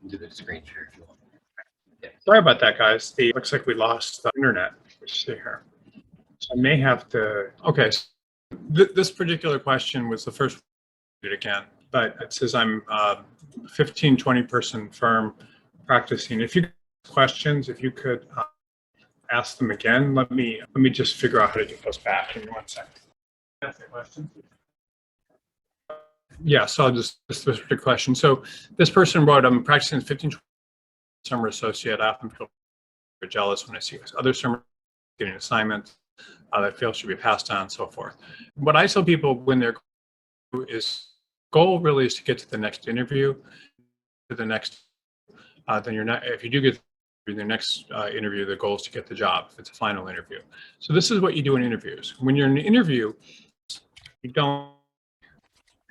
do the screen share if you want. Yeah. Sorry about that, guys. Looks like we lost the internet. Let's see here. So I may have to. Okay. So this particular question was the first one again, but it says I'm 15, 20 person firm practicing. If you have questions, if you could ask them again, let me just figure out how to get those back. Give me 1 second. Ask the question. Yeah, so I'll just this particular question. So this person wrote, I'm practicing 15, 20 summer associate. I often feel jealous when I see other summer getting assignments that feel should be passed on and so forth. What I tell people when they're goal really is to get to the next interview, to the next, then you're not, if you do get the next interview, the goal is to get the job if it's a final interview. So this is what you do in interviews. When you're in an interview, you don't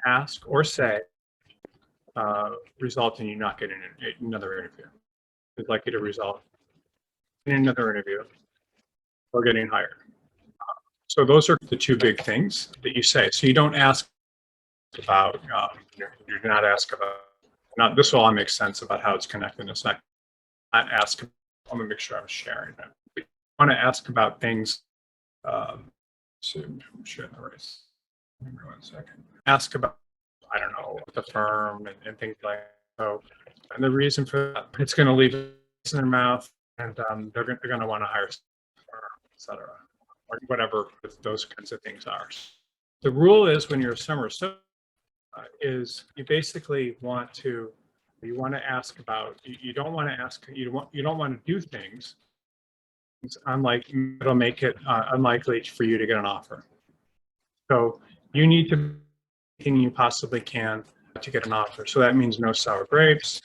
ask or say result in you not getting another interview. It's likely to result in another interview or getting hired. So those are the two big things that you say. So you don't ask about, you do not ask about, this will all make sense about how it's connected. It's not ask, let me make sure I'm sharing it. You want to ask about things, so I'm sharing the race. Give me 1 second. Ask about, I don't know, the firm and things like that. So, and the reason for that, it's going to leave in their mouth, and they're going to want to hire, etc., or whatever those kinds of things are. The rule is when you're a summer associate, is you basically want to ask about, you don't want to ask, you don't want to do things. It's it'll make it unlikely for you to get an offer. So you need to do anything you possibly can to get an offer. So that means no sour grapes,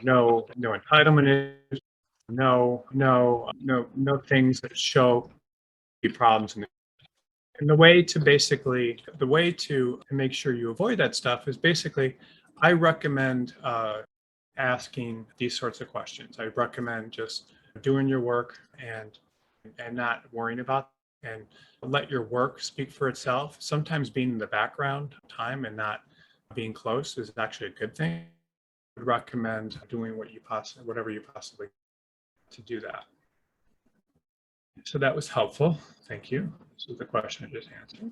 no entitlement, no things that show problems in the. And the way to make sure you avoid that stuff is basically, I recommend asking these sorts of questions. I recommend just doing your work and not worrying about it, and let your work speak for itself. Sometimes being in the background time and not being close is actually a good thing. I would recommend doing whatever you possibly to do that. So that was helpful. Thank you. This is the question I just answered.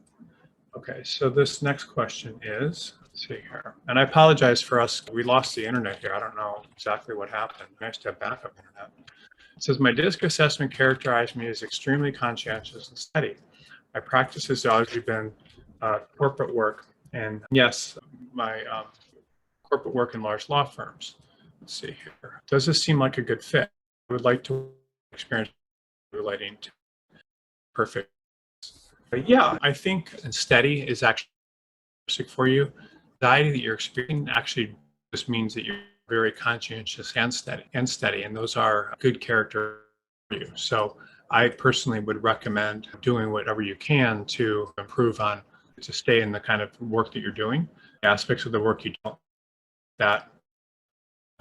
Okay, so this next question is, let's see here. And I apologize for us. We lost the internet here. I don't know exactly what happened. Nice to have backup internet. It says, my DISC assessment characterized me as extremely conscientious and steady. My practice has always been corporate work. And yes, my corporate work in large law firms. Let's see here. Does this seem like a good fit? I would like to experience relating to perfect. But yeah, I think steady is actually for you. The anxiety that you're experiencing actually just means that you're very conscientious and steady, and those are good character for you. So I personally would recommend doing whatever you can to improve on, to stay in the kind of work that you're doing. Aspects of the work you don't, that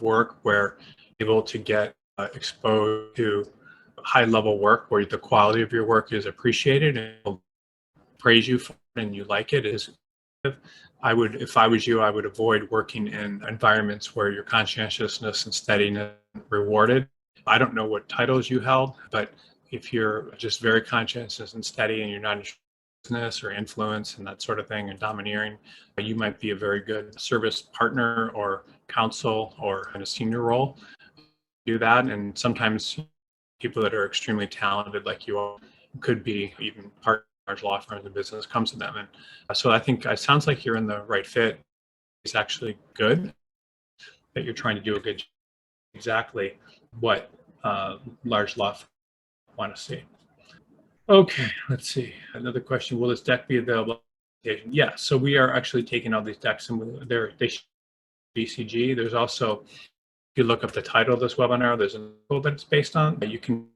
work where you're able to get exposed to high level work where the quality of your work is appreciated and will praise you for it and you like it is. If I was you, I would avoid working in environments where your conscientiousness and steadiness are rewarded. I don't know what titles you held, but if you're just very conscientious and steady and you're not in business or influence and that sort of thing and domineering, you might be a very good service partner or counsel or in a senior role. Do that, and sometimes people that are extremely talented like you are could be even part of large law firms and business comes to them. And so I think it sounds like you're in the right fit. It's actually good that you're trying to do a good job. Exactly what large law firms want to see. Okay, let's see. Another question, will this deck be available? Yeah, so we are actually taking all these decks and they should BCG. There's also, if you look up the title of this webinar, there's an article that it's based on. You can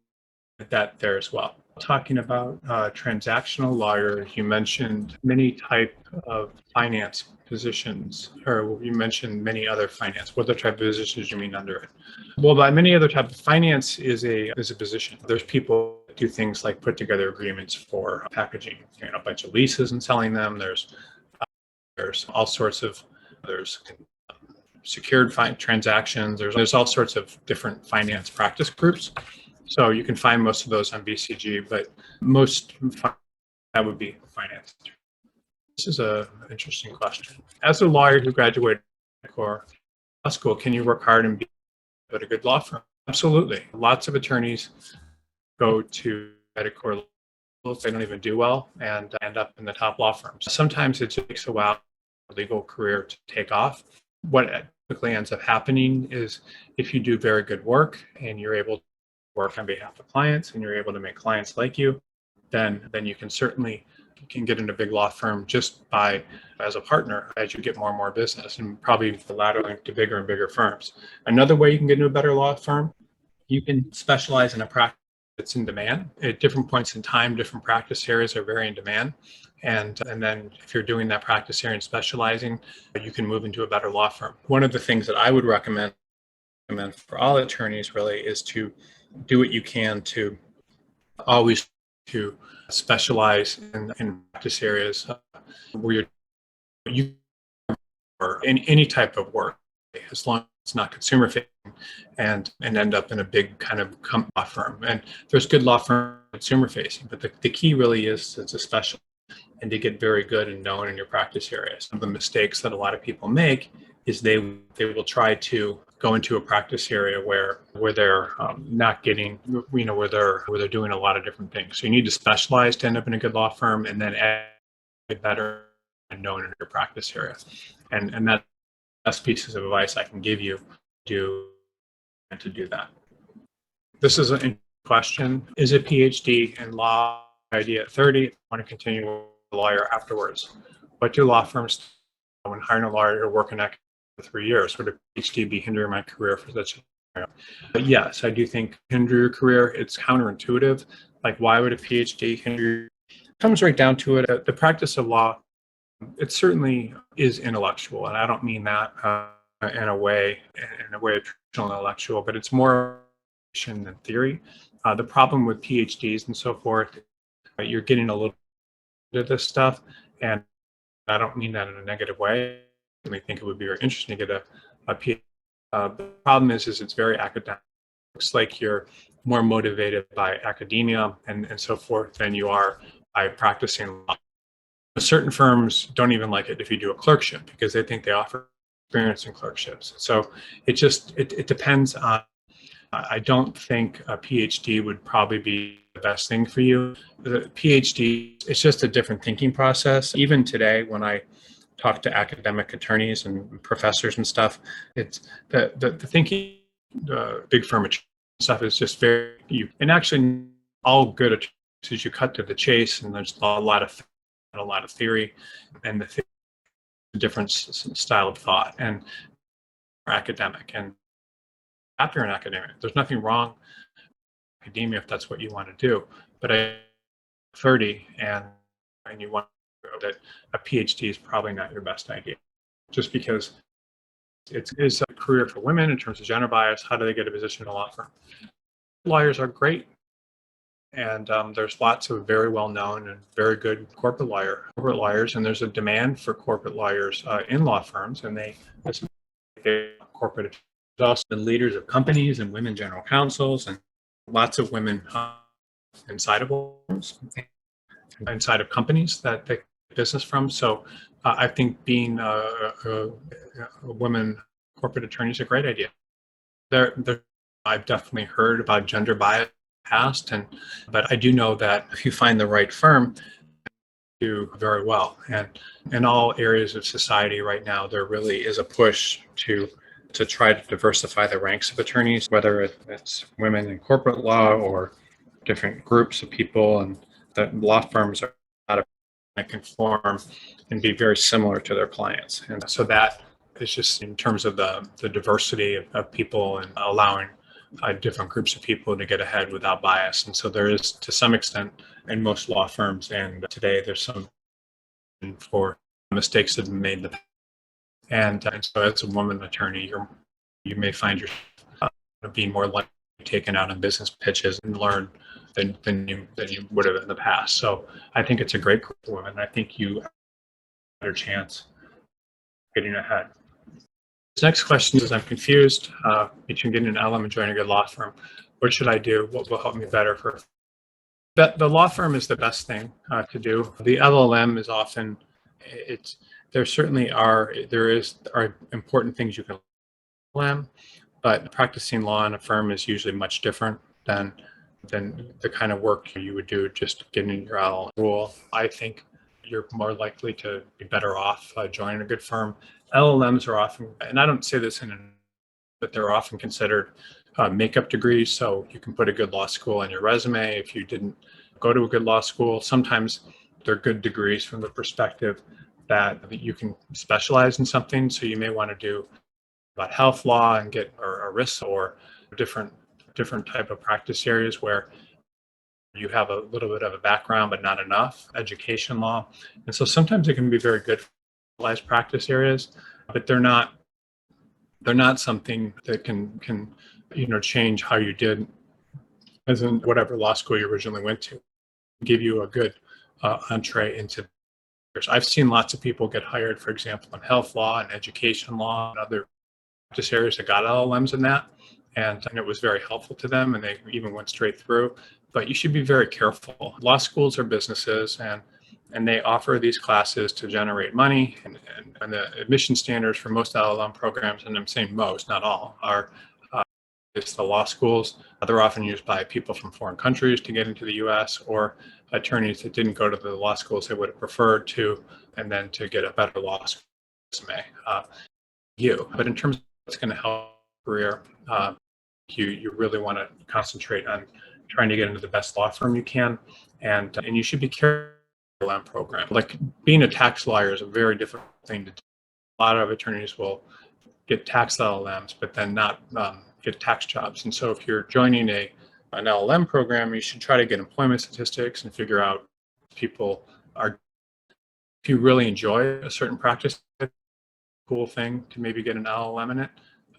get that there as well. Talking about transactional lawyers, you mentioned many type of finance positions, or you mentioned many other finance. What other type of positions you mean under it? Well, by many other type of finance is a position. There's people that do things like put together agreements for packaging, a bunch of leases and selling them. There's all sorts of, there's secured transactions. There's all sorts of different finance practice groups. So you can find most of those on BCG, but most that would be finance. This is an interesting question. As a lawyer who graduated from law school, can you work hard and be at a good law firm? Absolutely. Lots of attorneys go to medical schools, they don't even do well and end up in the top law firms. Sometimes it takes a while for a legal career to take off. What typically ends up happening is if you do very good work and you're able to work on behalf of clients and you're able to make clients like you, then you can get into a big law firm just by as a partner as you get more and more business, and probably laterally to bigger and bigger firms. Another way you can get into a better law firm, you can specialize in a practice that's in demand. At different points in time, different practice areas are very in demand. And then if you're doing that practice area and specializing, you can move into a better law firm. One of the things that I would recommend for all attorneys really is to do what you can to always to specialize in practice areas where you or in any type of work, as long as it's not consumer facing, and end up in a big kind of law firm. And there's good law firm consumer facing, but the key really is to specialize and to get very good and known in your practice area. Some of the mistakes that a lot of people make is they will try to go into a practice area where they're not getting, where they're doing a lot of different things. So you need to specialize to end up in a good law firm, and then get better and known in your practice area. And that's the best pieces of advice I can give you to do that. This is a question: is a PhD in law idea at 30? I want to continue with a lawyer afterwards. What do law firms do when hiring a lawyer to work in for 3 years? Would a PhD be hindering my career for such a scenario? But yes, I do think hinder your career. It's counterintuitive. Like, why would a PhD hinder? It comes right down to it. The practice of law, it certainly is intellectual, and I don't mean that in a way of traditional intellectual, but it's more than theory. The problem with PhDs and so forth, you're getting a little bit of this stuff, and I don't mean that in a negative way. I think it would be very interesting to get a PhD. The problem is it's very academic. It looks like you're more motivated by academia and so forth than you are by practicing law. Certain firms don't even like it if you do a clerkship because they think they offer experience in clerkships. So it depends on. I don't think a PhD would probably be the best thing for you. The PhD, it's just a different thinking process. Even today, when I talk to academic attorneys and professors and stuff, it's the thinking, big firm stuff is just and actually all good attorneys, you cut to the chase, and there's a lot of theory, and the different style of thought and academic. And after an academic, there's nothing wrong with academia if that's what you want to do. But at 30 and you want to go, that a PhD is probably not your best idea, just because it is a career for women in terms of gender bias. How do they get a position in a law firm? Lawyers are great. And there's lots of very well-known and very good corporate lawyers, and there's a demand for corporate lawyers in law firms, and they're corporate. There's also been leaders of companies and women general counsels, and lots of women inside of firms, inside of companies that they get business from. So I think being a woman corporate attorney is a great idea. I've definitely heard about gender bias past, but I do know that if you find the right firm, you do very well. And in all areas of society right now, there really is a push to try to diversify the ranks of attorneys, whether it's women in corporate law or different groups of people, and that law firms are not to conform and be very similar to their clients. And so that is just in terms of the diversity of people and allowing different groups of people to get ahead without bias. And so there is, to some extent, in most law firms, and today there's some for mistakes that have been made. And so as a woman attorney, you may find yourself being more likely to be taken out on business pitches and learn than you would have in the past. So I think it's a great group of women. I think you have a better chance of getting ahead. This next question is, I'm confused between getting an LM and joining a good law firm. What should I do? What will help me better? The law firm is the best thing to do. The LLM is often, there certainly are important things you can learn, but practicing law in a firm is usually much different than the kind of work you would do just getting your LLM rule. I think you're more likely to be better off joining a good firm. LLMs are often, and I don't say this but they're often considered makeup degrees. So you can put a good law school on your resume if you didn't go to a good law school. Sometimes they're good degrees from the perspective that you can specialize in something. So you may want to do about health law and get or risk or different type of practice areas where you have a little bit of a background but not enough education law. And so sometimes it can be very good for specialized practice areas, but they're not something that can change how you did as in whatever law school you originally went to, give you a good entree into. I've seen lots of people get hired, for example, in health law and education law and other practice areas that got LLMs in that, and it was very helpful to them, and they even went straight through. But you should be very careful. Law schools are businesses, and they offer these classes to generate money, and the admission standards for most LLM programs, and I'm saying most, not all, are it's the law schools. They're often used by people from foreign countries to get into the U.S. or attorneys that didn't go to the law schools they would have preferred to, and then to get a better law school resume. But in terms of what's going to help your career, you really want to concentrate on trying to get into the best law firm you can, and you should be careful with the LLM program. Like being a tax lawyer is a very difficult thing to do. A lot of attorneys will get tax LLMs, but then not get tax jobs. And so if you're joining an LLM program, you should try to get employment statistics and figure out if you really enjoy a certain practice, cool thing to maybe get an LLM in it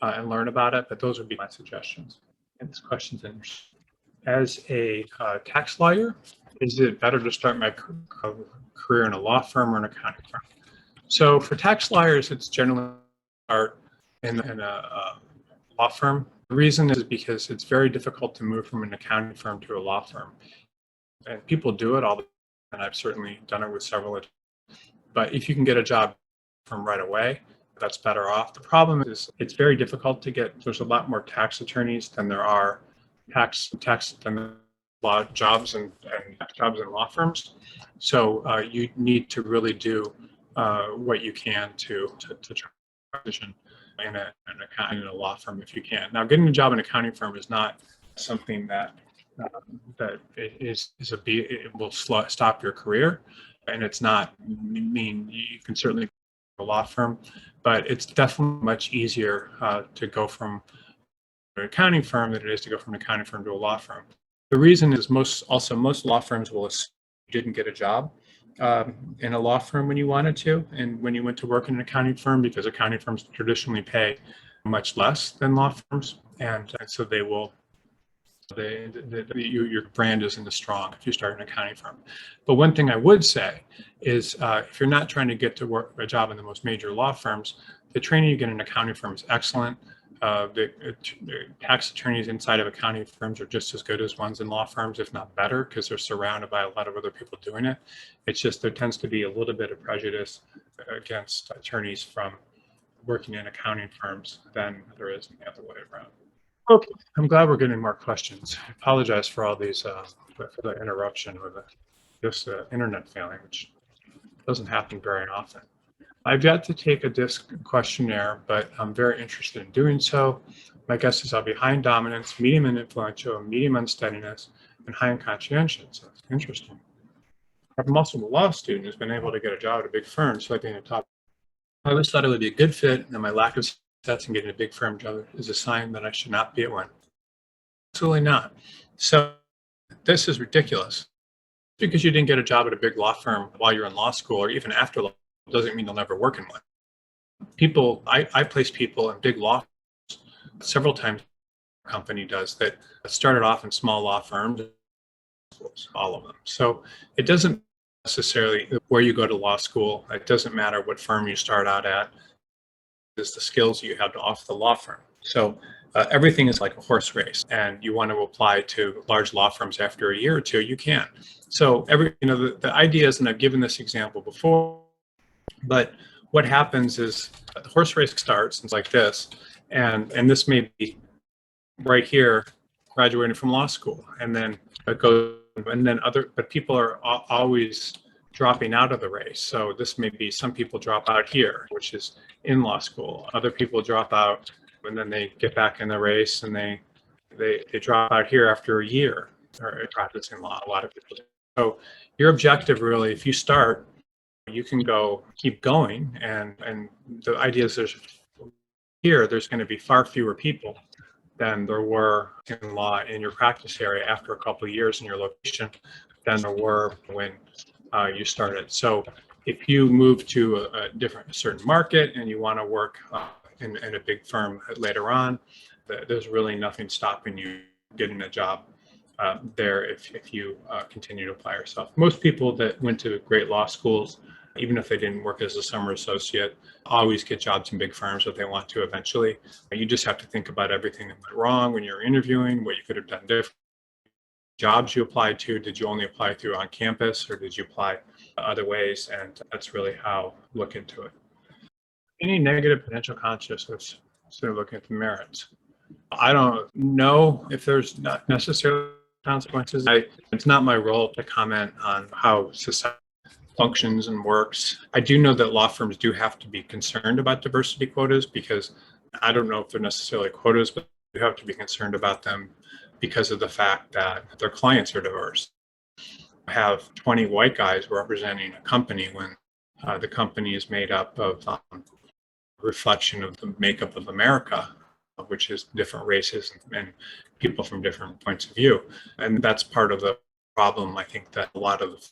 and learn about it. But those would be my suggestions. And this question's interesting. As a tax lawyer, is it better to start my career in a law firm or an accounting firm? So for tax lawyers, it's generally start in a law firm. The reason is because it's very difficult to move from an accounting firm to a law firm. And people do it all the time, and I've certainly done it with several. But if you can get a job from right away, that's better off. The problem is it's very difficult to get. There's a lot more tax attorneys than there are tax than law jobs and jobs in law firms. So you need to really do what you can to transition in a law firm if you can. Now, getting a job in an accounting firm is not something that it will stop your career, and it's not mean you can certainly go to a law firm, but it's definitely much easier to go from an accounting firm than it is to go from an accounting firm to a law firm. The reason is most law firms will assume you didn't get a job in a law firm when you wanted to, and when you went to work in an accounting firm, because accounting firms traditionally pay much less than law firms, and so they will. Your brand isn't as strong if you start an accounting firm. But one thing I would say is if you're not trying to get to work a job in the most major law firms, the training you get in an accounting firm is excellent. The tax attorneys inside of accounting firms are just as good as ones in law firms, if not better, because they're surrounded by a lot of other people doing it. It's just there tends to be a little bit of prejudice against attorneys from working in accounting firms than there is the other way around. Okay, I'm glad we're getting more questions. I apologize for all these, for the interruption with this internet failing, which doesn't happen very often. I've yet to take a DISC questionnaire, but I'm very interested in doing so. My guess is I'll be high in dominance, medium in influential, medium on steadiness, and high in conscientiousness. Interesting. I'm also a law student who's been able to get a job at a big firm, so I'd be in the top. I always thought it would be a good fit, and my lack of success in getting a big firm job is a sign that I should not be at one. Absolutely not. So this is ridiculous. Because you didn't get a job at a big law firm while you're in law school or even after law doesn't mean you'll never work in one. I place people in big law firms several times. A company does that started off in small law firms, all of them. So it doesn't necessarily where you go to law school. It doesn't matter what firm you start out at. is the skills you have to offer the law firm. So everything is like a horse race, and you want to apply to large law firms after a year or two, you can. So the idea is, and I've given this example before, but what happens is the horse race starts, and it's like this, and this may be right here, graduating from law school, and then it goes, and then but people are always dropping out of the race. So this may be, some people drop out here, which is in law school. Other people drop out and then they get back in the race, and they drop out here after a year or practicing law. A lot of people do. So your objective really, if you start, you can keep going, and the idea is there's going to be far fewer people than there were in law in your practice area after a couple of years in your location than there were when you started. So if you move to a certain market and you want to work in a big firm later on, there's really nothing stopping you getting a job there if you continue to apply yourself. Most people that went to great law schools, even if they didn't work as a summer associate, always get jobs in big firms if they want to eventually. You just have to think about everything that went wrong when you're interviewing, what you could have done different. Jobs you applied to, did you only apply through on campus, or did you apply other ways? And that's really how look into it. Any negative potential consciousness, so looking at the merits. I don't know if there's not necessarily consequences. It's not my role to comment on how society functions and works. I do know that law firms do have to be concerned about diversity quotas, because I don't know if they're necessarily quotas, but you have to be concerned about them because of the fact that their clients are diverse. I have 20 white guys representing a company when the company is made up of reflection of the makeup of America, which is different races and people from different points of view. And that's part of the problem, I think, that a lot of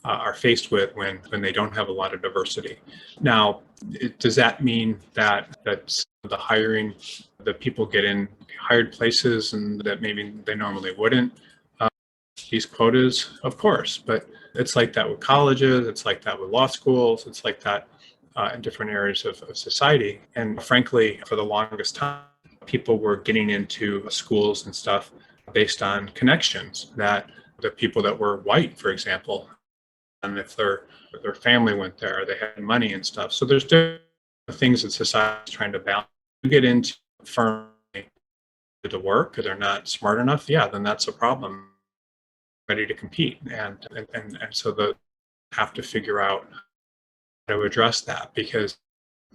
are faced with when they don't have a lot of diversity. Now, does that mean that the hiring, that people get in hired places and that maybe they normally wouldn't? These quotas, of course, but it's like that with colleges, it's like that with law schools, it's like that in different areas of society. And frankly, for the longest time, people were getting into schools and stuff based on connections, that the people that were white, for example, and if their family went there, they had money and stuff. So there's different things that society is trying to balance. You get into firm to work because they're not smart enough, yeah, then that's a problem. Ready to compete, and so they have to figure out how to address that, because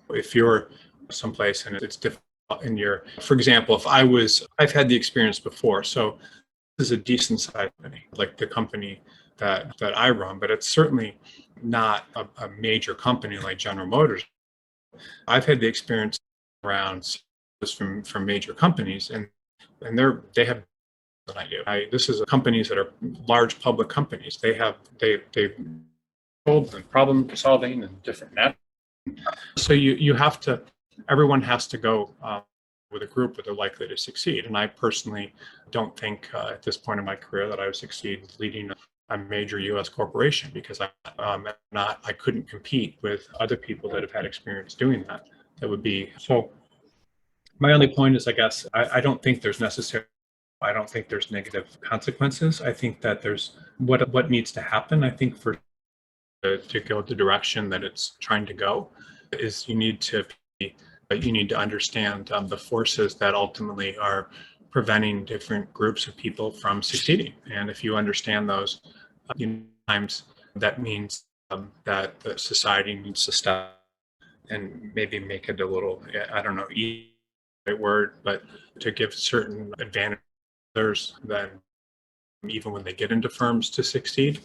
if you're someplace and it's difficult in for example, I've had the experience before. So this is a decent sized company, like the company that I run, but it's certainly not a major company like General Motors. I've had the experience around from major companies, and they have than I do. This is companies that are large public companies. They solve and problem solving and different net. So you have to, everyone has to go with a group where they're likely to succeed. And I personally don't think at this point in my career that I would succeed leading a major U.S. corporation, because I couldn't compete with other people that have had experience doing that. That would be so. My only point is, I guess, I don't think there's negative consequences. I think that there's what needs to happen. I think for to go the direction that it's trying to go is you need to understand the forces that ultimately are preventing different groups of people from succeeding. And if you understand those, times that means that the society needs to step and maybe make it a little, I don't know, right word, but to give certain advantages than even when they get into firms to succeed,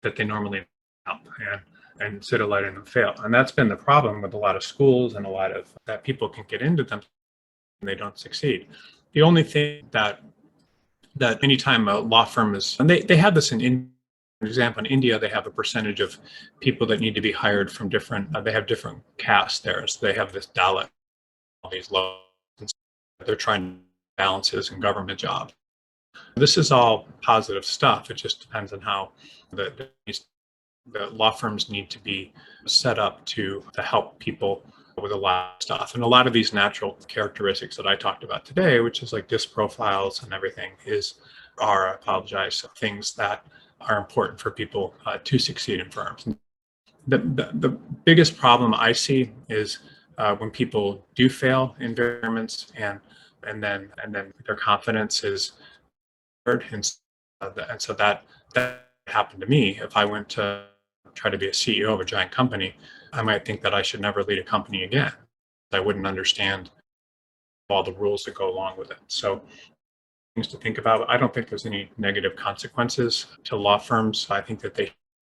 that they normally help, and instead of letting them fail. And that's been the problem with a lot of schools and a lot of that people can get into them and they don't succeed. The only thing that anytime a law firm is, and they have this for example, in India, they have a percentage of people that need to be hired from different, they have different castes there. So they have this Dalit, all these laws, they're trying to balances in government jobs. This is all positive stuff. It just depends on how the law firms need to be set up to help people with a lot of stuff. And a lot of these natural characteristics that I talked about today, which is like disc profiles and everything, I apologize, things that are important for people to succeed in firms. The biggest problem I see is when people do fail in environments, and then their confidence is hurt, and so that happened to me. If I went to try to be a CEO of a giant company, I might think that I should never lead a company again. I wouldn't understand all the rules that go along with it. So things to think about. I don't think there's any negative consequences to law firms. I think that they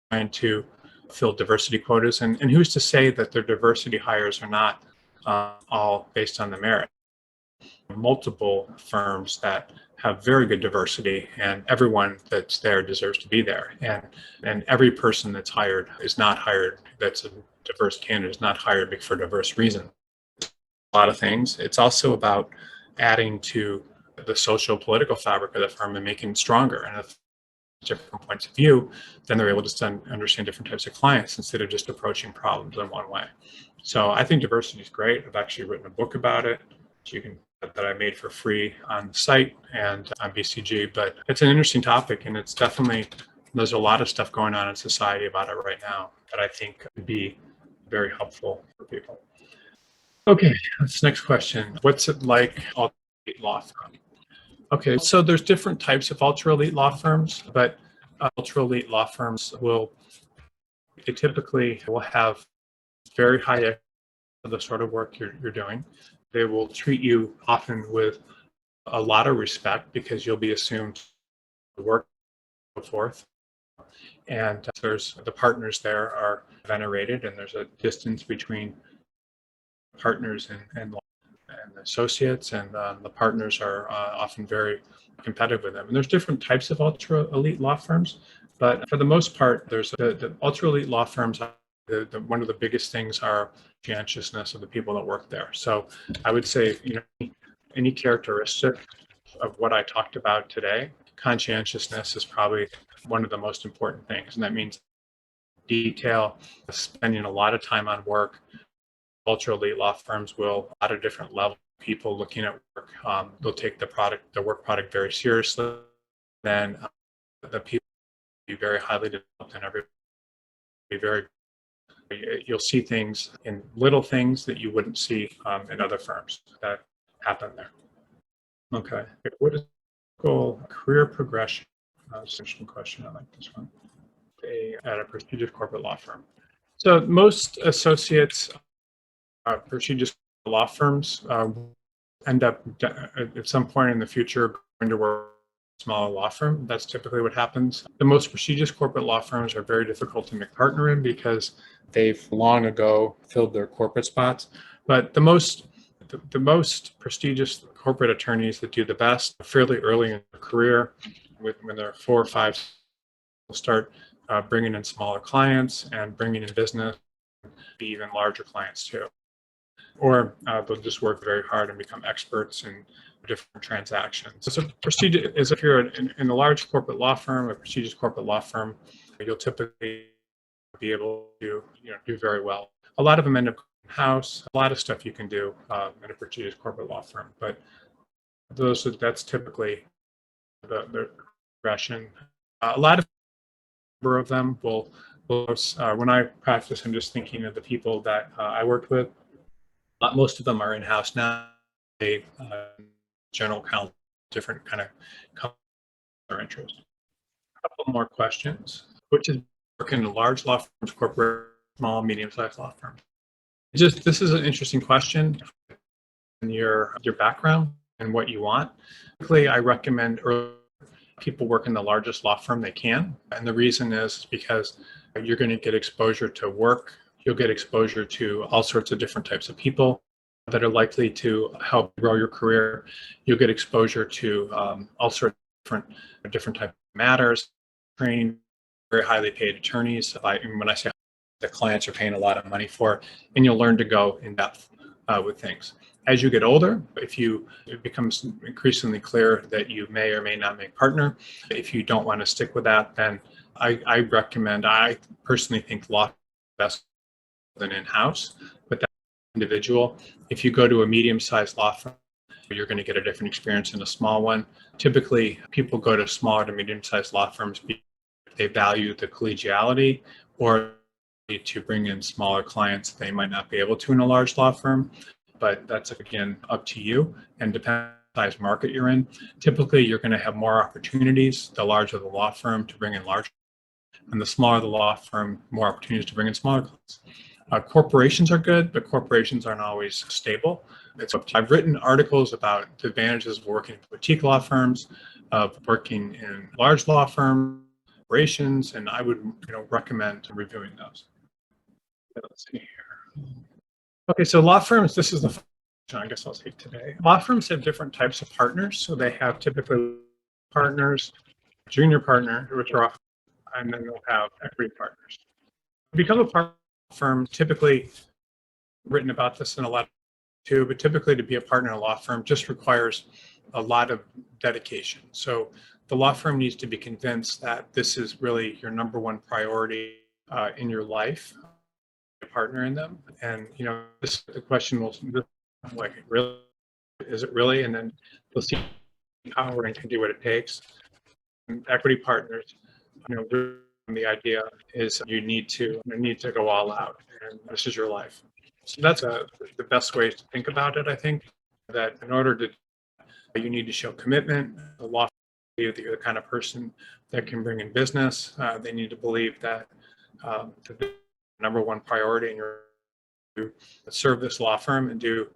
trying to fill diversity quotas, and who's to say that their diversity hires are not all based on the merit? Multiple firms that have very good diversity, and everyone that's there deserves to be there. And every person that's hired is not hired. That's a diverse candidate is not hired for diverse reasons. A lot of things. It's also about adding to the social political fabric of the firm and making it stronger. And if different points of view, then they're able to understand different types of clients instead of just approaching problems in one way. So I think diversity is great. I've actually written a book about it that I made for free on the site and on BCG. But it's an interesting topic, and it's definitely, there's a lot of stuff going on in society about it right now that I think could be very helpful for people. Okay, this next question. What's it like ultra elite law firm? Okay, so there's different types of ultra elite law firms, but ultra elite law firms they typically will have very high of the sort of work you're doing. They will treat you often with a lot of respect because you'll be assumed to work and so forth. And there's the partners there are venerated, and there's a distance between partners and associates, and the partners are often very competitive with them. And there's different types of ultra elite law firms, but for the most part, there's the ultra elite law firms. One of the biggest things are conscientiousness of the people that work there. So I would say, any characteristic of what I talked about today, conscientiousness is probably one of the most important things. And that means detail, spending a lot of time on work. Ultra elite law firms will, a lot of different level people looking at work. They'll take the work product very seriously. Then the people will be very highly developed, and everybody be very. You'll see things in little things that you wouldn't see in other firms that happen there. Okay, what is goal career progression? That's an interesting question. I like this one. At a prestigious corporate law firm. So most associates, prestigious law firms end up at some point in the future going to work a smaller law firm. That's typically what happens. The most prestigious corporate law firms are very difficult to make partner in because they've long ago filled their corporate spots. But the most prestigious corporate attorneys that do the best fairly early in their career, when they're 4 or 5, will start bringing in smaller clients and bringing in business, even larger clients too. Or they'll just work very hard and become experts in different transactions. So prestigious is if you're in a large corporate law firm, a prestigious corporate law firm, you'll typically be able to do very well. A lot of them end up in-house. A lot of stuff you can do in a prestigious corporate law firm, but that's typically the progression. A lot of them will when I practice, I'm just thinking of the people that I worked with. Most of them are in-house now. They general counsel, different kind of or interest. A couple more questions. Which is working in large law firms, corporate, small, medium-sized law firms? This is an interesting question. In your background and what you want. Typically, I recommend people work in the largest law firm they can, and the reason is because you're going to get exposure to work. You'll get exposure to all sorts of different types of people that are likely to help grow your career. You'll get exposure to all sorts of different types of matters, training very highly paid attorneys. When I say the clients are paying a lot of money for, and you'll learn to go in depth with things. As you get older, it becomes increasingly clear that you may or may not make partner. If you don't want to stick with that, then I personally think law is best than in-house, but individual. If you go to a medium-sized law firm, you're going to get a different experience than a small one. Typically, people go to smaller to medium-sized law firms because they value the collegiality or to bring in smaller clients they might not be able to in a large law firm. But that's, again, up to you and depends on the size market you're in. Typically, you're going to have more opportunities, the larger the law firm, to bring in large, and the smaller the law firm, more opportunities to bring in smaller clients. Corporations are good, but corporations aren't always stable. I've written articles about the advantages of working in boutique law firms, of working in large law firms, corporations, and I would recommend reviewing those. Let's see here. Okay, so law firms, this is the question I guess I'll take today. Law firms have different types of partners. So they have typically partners, junior partner, which are often, and then they'll have equity partners. To become a partner firm, typically written about this in a lot too, but typically to be a partner in a law firm just requires a lot of dedication. So the law firm needs to be convinced that this is really your number one priority in your life, a partner in them. And the question will like, really, is it really? And then they'll see power and can do what it takes. And equity partners, the idea is you need to go all out, and this is your life. So that's the best way to think about it. I think that in order to, you need to show commitment. The law firm believes that you're the kind of person that can bring in business. They need to believe that the number one priority in your to serve this law firm and do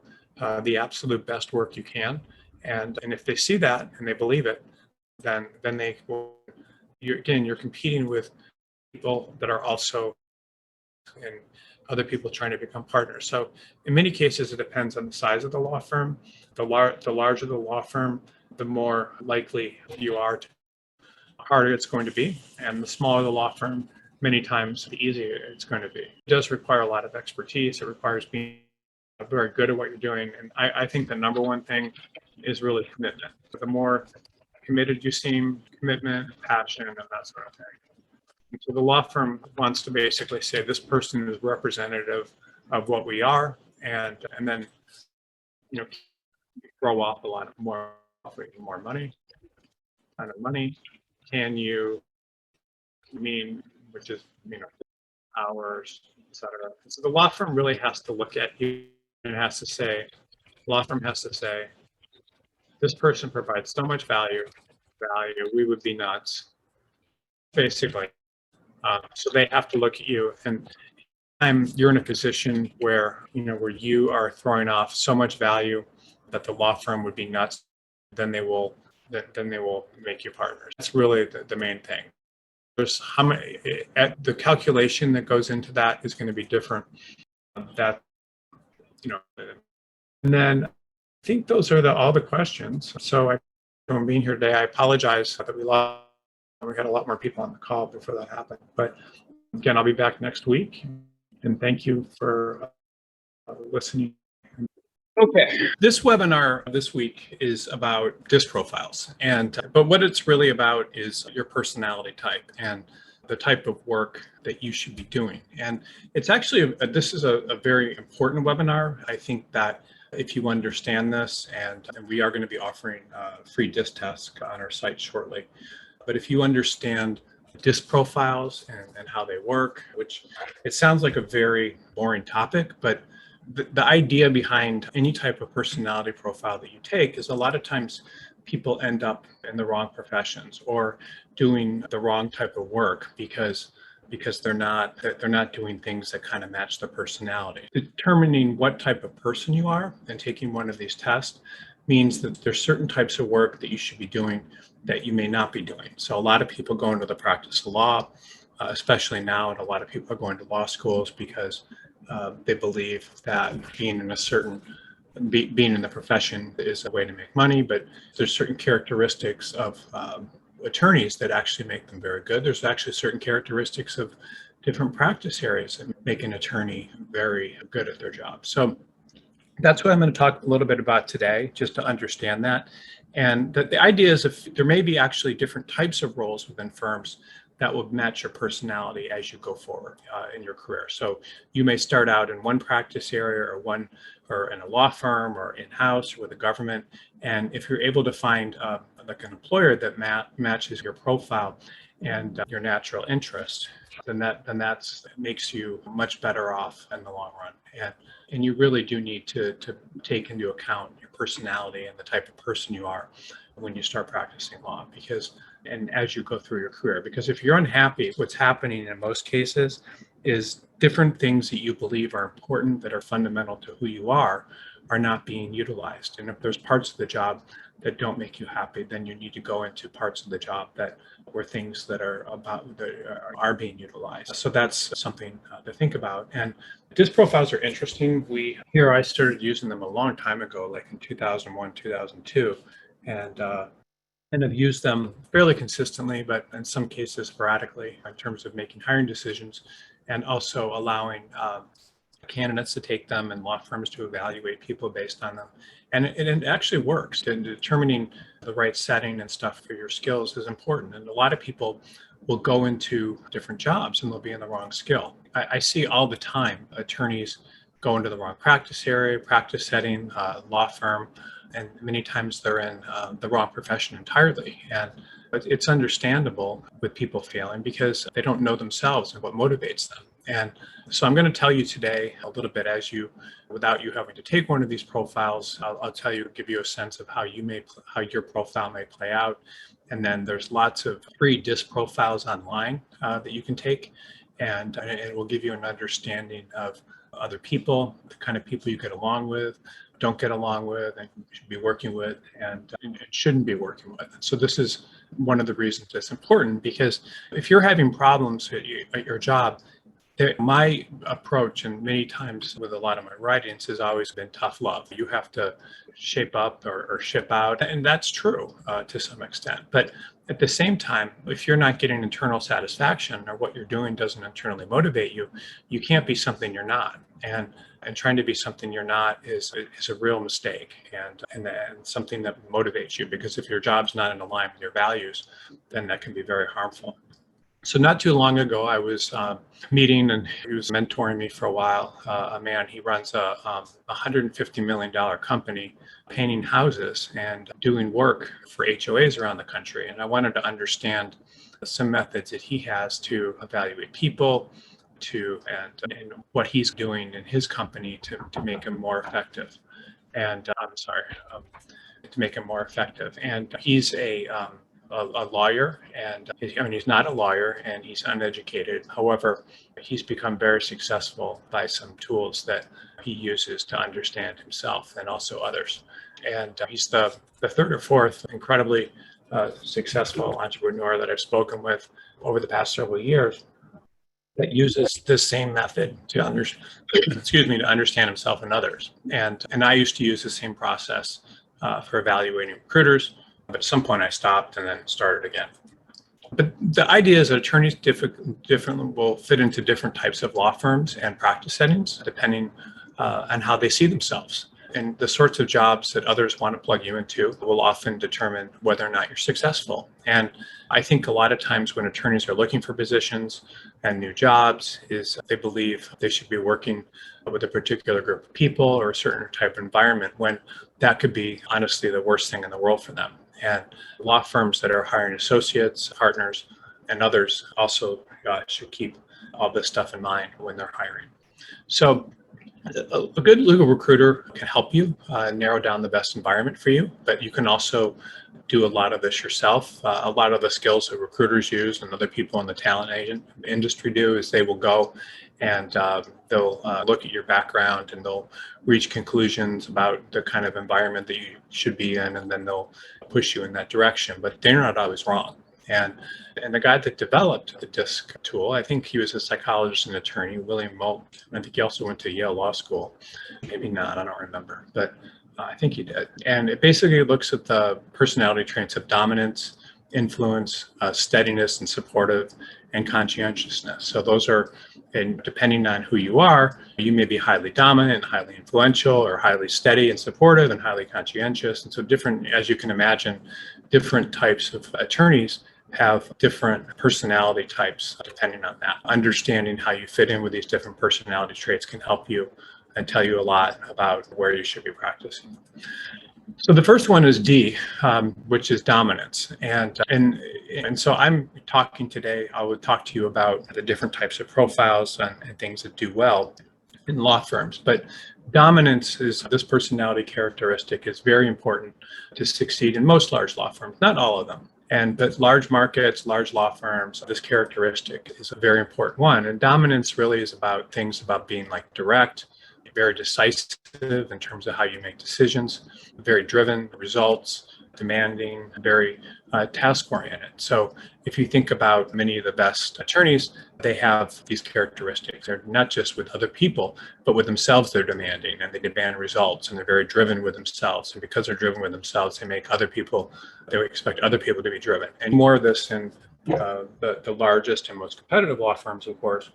the absolute best work you can. And if they see that and they believe it, then they will. You're competing with people that are also and other people trying to become partners. So in many cases, it depends on the size of the law firm. The larger the law firm, the more likely you are to, the harder it's going to be. And the smaller the law firm, many times the easier it's going to be. It does require a lot of expertise. It requires being very good at what you're doing. And I think the number one thing is really commitment. The more committed you seem, commitment, passion, and that sort of thing. And so the law firm wants to basically say this person is representative of what we are, and then throw off a lot of more, offering more money, kind of money. Can you which is hours, etc. So the law firm really has to look at you and has to say, law firm has to say, this person provides so much value, we would be nuts, basically. So they have to look at you, and you're in a position where where you are throwing off so much value that the law firm would be nuts. Then they will make you partners. That's really the main thing. There's how many, the calculation that goes into that is going to be different. That and then I think those are all the questions. So from being here today, I apologize that we had a lot more people on the call before that happened. But again, I'll be back next week, and thank you for listening. Okay, this webinar this week is about DISC profiles, but what it's really about is your personality type and the type of work that you should be doing. And it's actually this is a very important webinar. I think that if you understand this, and we are going to be offering free DISC tests on our site shortly, but if you understand DISC profiles and how they work, which it sounds like a very boring topic, but the idea behind any type of personality profile that you take is a lot of times people end up in the wrong professions or doing the wrong type of work because they're not doing things that kind of match their personality. Determining what type of person you are and taking one of these tests means that there's certain types of work that you should be doing that you may not be doing. So a lot of people go into the practice of law, especially now, and a lot of people are going to law schools because they believe that being in the profession is a way to make money, but there's certain characteristics of attorneys that actually make them very good. There's actually certain characteristics of different practice areas that make an attorney very good at their job. So that's what I'm going to talk a little bit about today, just to understand that. And the idea is if there may be actually different types of roles within firms that will match your personality as you go forward in your career. So you may start out in one practice area or in a law firm or in-house or with the government. And if you're able to find like an employer that matches your profile and your natural interest, then that makes you much better off in the long run. And you really do need to take into account your personality and the type of person you are when you start practicing law, and as you go through your career, because if you're unhappy, what's happening in most cases is different things that you believe are important, that are fundamental to who you are not being utilized. And if there's parts of the job that don't make you happy, then you need to go into parts of the job where things that are being utilized. So that's something to think about. And DISC profiles are interesting. I started using them a long time ago, like in 2001, 2002, and have used them fairly consistently, but in some cases sporadically in terms of making hiring decisions, and also allowing candidates to take them and law firms to evaluate people based on them. And it actually works. And determining the right setting and stuff for your skills is important. And a lot of people will go into different jobs and they'll be in the wrong skill. I see all the time attorneys go into the wrong practice area, practice setting, law firm, and many times they're in the wrong profession entirely. And it's understandable with people failing because they don't know themselves and what motivates them. And so I'm going to tell you today a little bit without you having to take one of these profiles, I'll give you a sense of how your profile may play out. And then there's lots of free DISC profiles online that you can take, and it will give you an understanding of other people, the kind of people you get along with, don't get along with, and you should be working with, and shouldn't be working with. So this is one of the reasons it's important, because if you're having problems at your job, my approach, and many times with a lot of my writings, has always been tough love. You have to shape up or ship out, and that's true to some extent. But at the same time, if you're not getting internal satisfaction, or what you're doing doesn't internally motivate you, you can't be something you're not. And trying to be something you're not is a real mistake, and something that motivates you, because if your job's not in alignment with your values, then that can be very harmful. So not too long ago, I was meeting, and he was mentoring me for a while. A man, he runs a $150 million company painting houses and doing work for HOAs around the country. And I wanted to understand some methods that he has to evaluate people, and what he's doing in his company to make him more effective. And to make him more effective. And he's a lawyer, and he's not a lawyer, and he's uneducated. However, he's become very successful by some tools that he uses to understand himself and also others. And he's the third or fourth incredibly successful entrepreneur that I've spoken with over the past several years that uses this same method to understand himself and others. And I used to use the same process for evaluating recruiters. But at some point I stopped and then started again. But the idea is that attorneys will fit into different types of law firms and practice settings, depending on how they see themselves. And the sorts of jobs that others want to plug you into will often determine whether or not you're successful. And I think a lot of times when attorneys are looking for positions and new jobs, is they believe they should be working with a particular group of people or a certain type of environment, when that could be honestly the worst thing in the world for them. And law firms that are hiring associates, partners, and others also should keep all this stuff in mind when they're hiring. So a good legal recruiter can help you narrow down the best environment for you, but you can also do a lot of this yourself. A lot of the skills that recruiters use and other people in the talent agent industry do is they will go and they'll look at your background, and they'll reach conclusions about the kind of environment that you should be in, and then they'll push you in that direction. But they're not always wrong. And the guy that developed the DISC tool, I think he was a psychologist and attorney, William Moult. I think he also went to Yale Law School. Maybe not, I don't remember. But I think he did. And it basically looks at the personality traits of dominance, influence, steadiness and supportive, and conscientiousness. So those are, and depending on who you are, you may be highly dominant, highly influential, or highly steady and supportive, and highly conscientious. And so different, as you can imagine, different types of attorneys have different personality types depending on that. Understanding how you fit in with these different personality traits can help you and tell you a lot about where you should be practicing. So the first one is D, which is dominance, and so I'm talking today. I will talk to you about the different types of profiles and things that do well in law firms. But dominance is this personality characteristic is very important to succeed in most large law firms, not all of them. But large markets, large law firms, this characteristic is a very important one. And dominance really is about things about being like direct, very decisive in terms of how you make decisions, very driven, results, demanding, very task-oriented. So if you think about many of the best attorneys, they have these characteristics. They're not just with other people, but with themselves they're demanding, and they demand results, and they're very driven with themselves. And because they're driven with themselves, they expect other people to be driven. And more of this in the largest and most competitive law firms, of course,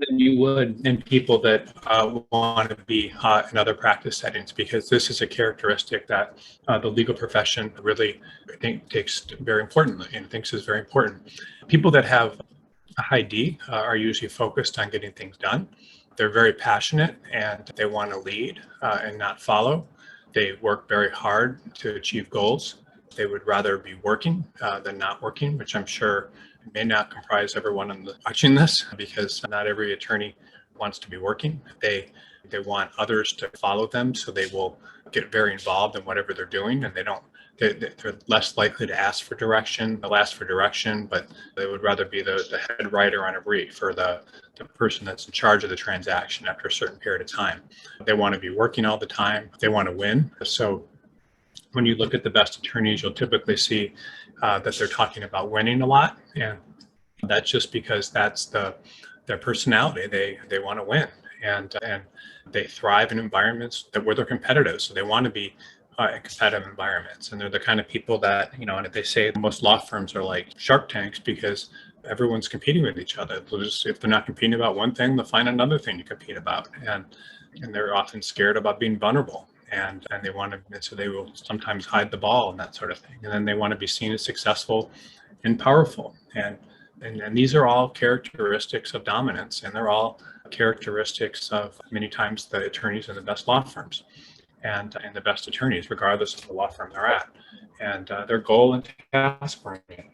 than you would in people that want to be in other practice settings, because this is a characteristic that the legal profession really, I think, takes very importantly and thinks is very important. People that have a high D are usually focused on getting things done. They're very passionate and they want to lead and not follow. They work very hard to achieve goals. They would rather be working than not working, which I'm sure may not comprise everyone watching this, because not every attorney wants to be working. They want others to follow them, so they will get very involved in whatever they're doing, and they're less likely to ask for direction. They'll ask for direction, but they would rather be the head writer on a brief or the person that's in charge of the transaction after a certain period of time. They want to be working all the time. They want to win. So when you look at the best attorneys, you'll typically see that they're talking about winning a lot, and that's just because that's their personality. They want to win, and they thrive in environments where they're competitive. So they want to be in competitive environments, and they're the kind of people that, and they say most law firms are like shark tanks because everyone's competing with each other. If they're not competing about one thing, they'll find another thing to compete about, and they're often scared about being vulnerable. And they want to, and so they will sometimes hide the ball and that sort of thing. And then they want to be seen as successful and powerful. And these are all characteristics of dominance, and they're all characteristics of many times the attorneys in the best law firms and the best attorneys, regardless of the law firm they're at. And their goal and task oriented.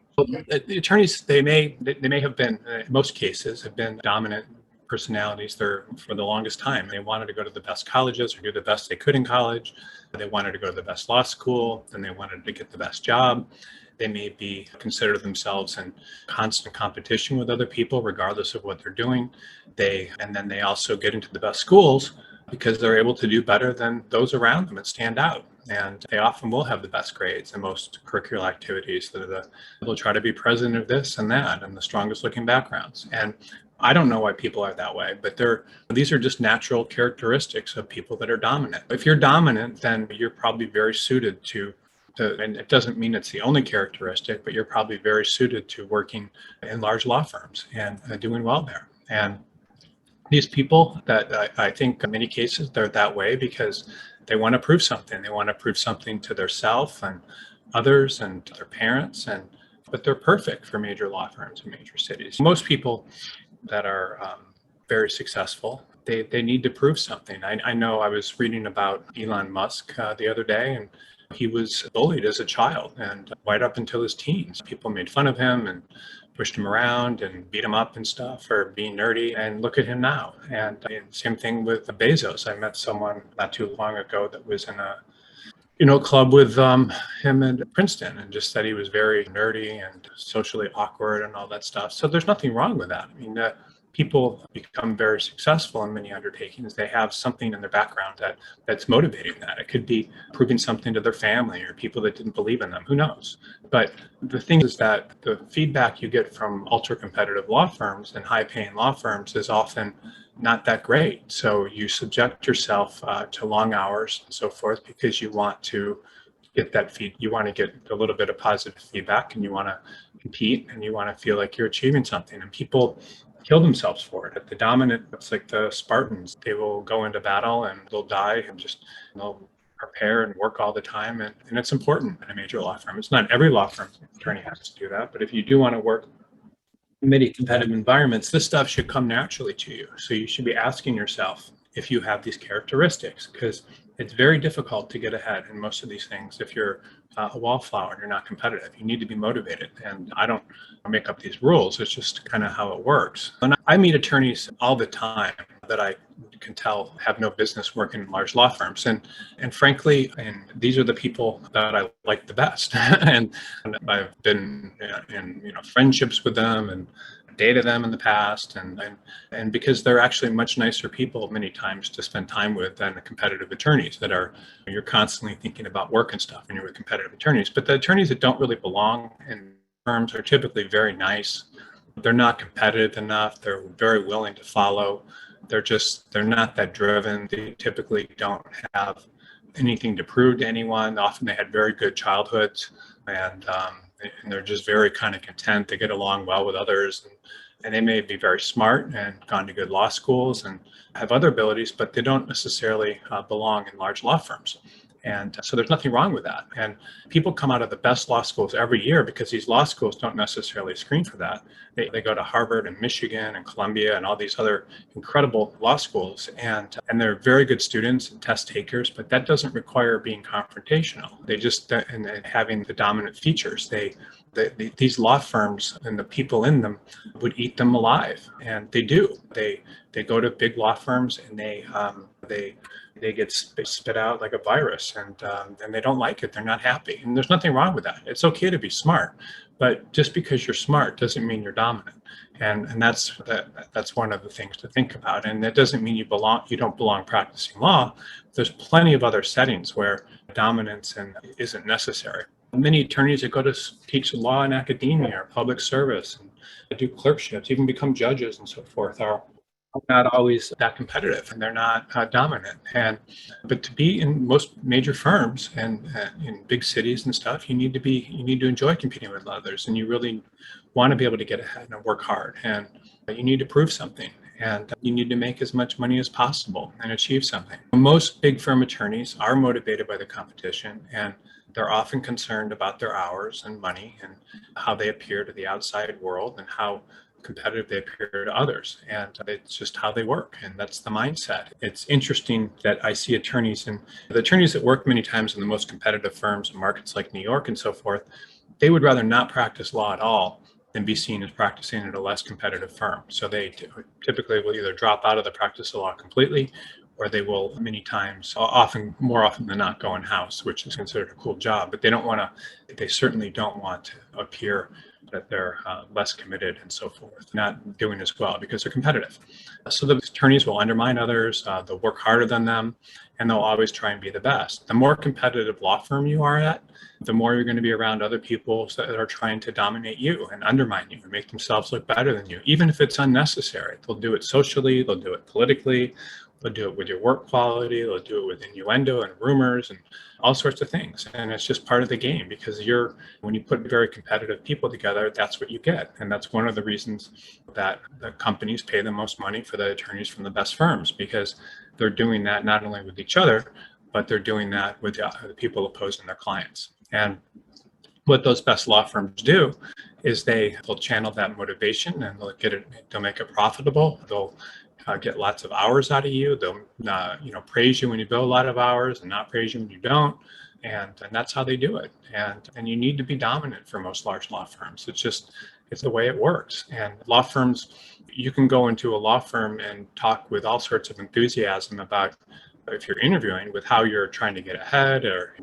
The attorneys, they may have been, in most cases, have been dominant personalities there for the longest time. They wanted to go to the best colleges or do the best they could in college. They wanted to go to the best law school, and they wanted to get the best job. They may be consider themselves in constant competition with other people, regardless of what they're doing. And then they also get into the best schools because they're able to do better than those around them and stand out. And they often will have the best grades and most curricular activities. They'll try to be president of this and that and the strongest looking backgrounds. And I don't know why people are that way, but these are just natural characteristics of people that are dominant. If you're dominant, then you're probably very suited to, and it doesn't mean it's the only characteristic, but you're probably very suited to working in large law firms and doing well there. And these people that I think in many cases they're that way because they want to prove something. They want to prove something to themselves and others and to their parents, but they're perfect for major law firms in major cities. Most people that are very successful, they need to prove something. I know I was reading about Elon Musk the other day, and he was bullied as a child and right up until his teens. People made fun of him and pushed him around and beat him up and stuff for being nerdy. And look at him now. And same thing with Bezos. I met someone not too long ago that was in a club with him at Princeton, and just said he was very nerdy and socially awkward and all that stuff. So there's nothing wrong with that. I mean, people become very successful in many undertakings. They have something in their background that's motivating that. It could be proving something to their family or people that didn't believe in them. Who knows? But the thing is that the feedback you get from ultra-competitive law firms and high-paying law firms is often not that great. So you subject yourself to long hours and so forth because you want to get that you want to get a little bit of positive feedback, and you want to compete, and you want to feel like you're achieving something. And people kill themselves for it. It's like the Spartans. They will go into battle and they'll die and they'll prepare and work all the time. And it's important in a major law firm. It's not every law firm attorney has to do that, but if you do want to work in many competitive environments, this stuff should come naturally to you. So you should be asking yourself if you have these characteristics, because it's very difficult to get ahead in most of these things if you're a wallflower and you're not competitive. You need to be motivated. And I don't make up these rules. It's just kind of how it works. And I meet attorneys all the time that I can tell have no business working in large law firms. And frankly, and these are the people that I like the best. and I've been in friendships with them and dated them in the past, and because they're actually much nicer people many times to spend time with than the competitive attorneys that are, you're constantly thinking about work and stuff when you're with competitive attorneys. But the attorneys that don't really belong in firms are typically very nice. They're not competitive enough. They're very willing to follow. They're not that driven. They typically don't have anything to prove to anyone. Often they had very good childhoods, and they're just very kind of content. They get along well with others, and they may be very smart and gone to good law schools and have other abilities, but they don't necessarily belong in large law firms. And so there's nothing wrong with that. And people come out of the best law schools every year because these law schools don't necessarily screen for that. They go to Harvard and Michigan and Columbia and all these other incredible law schools. And they're very good students and test takers, but that doesn't require being confrontational. They just, and having the dominant features, these law firms and the people in them would eat them alive. And they do. They go to big law firms and they get spit out like a virus, and they don't like it. They're not happy, and there's nothing wrong with that. It's okay to be smart, but just because you're smart doesn't mean you're dominant, and that's one of the things to think about. And that doesn't mean you don't belong practicing law. There's plenty of other settings where dominance isn't necessary. Many attorneys that go to teach law in academia or public service and do clerkships, even become judges and so forth, are not always that competitive, and they're not dominant. But to be in most major firms and in big cities and stuff, you need to enjoy competing with others, and you really want to be able to get ahead and work hard, and you need to prove something, and you need to make as much money as possible and achieve something. Most big firm attorneys are motivated by the competition, and they're often concerned about their hours and money and how they appear to the outside world and how competitive they appear to others. And it's just how they work. And that's the mindset. It's interesting that I see attorneys, and the attorneys that work many times in the most competitive firms in markets like New York and so forth, they would rather not practice law at all than be seen as practicing at a less competitive firm. So they typically will either drop out of the practice of law completely, or they will more often than not, go in-house, which is considered a cool job. But they certainly don't want to appear that they're less committed and so forth, not doing as well because they're competitive. So the attorneys will undermine others, they'll work harder than them, and they'll always try and be the best. The more competitive law firm you are at, the more you're going to be around other people that are trying to dominate you and undermine you and make themselves look better than you, even if it's unnecessary. They'll do it socially, they'll do it politically, they'll do it with your work quality, they'll do it with innuendo and rumors and all sorts of things. And it's just part of the game, because when you put very competitive people together, that's what you get. And that's one of the reasons that the companies pay the most money for the attorneys from the best firms, because they're doing that not only with each other, but they're doing that with the people opposing their clients. And what those best law firms do is they'll channel that motivation, and they'll make it profitable. They'll get lots of hours out of you. They'll praise you when you bill a lot of hours and not praise you when you don't. And that's how they do it. And you need to be dominant for most large law firms. It's the way it works. And law firms, you can go into a law firm and talk with all sorts of enthusiasm about, if you're interviewing, with how you're trying to get ahead, or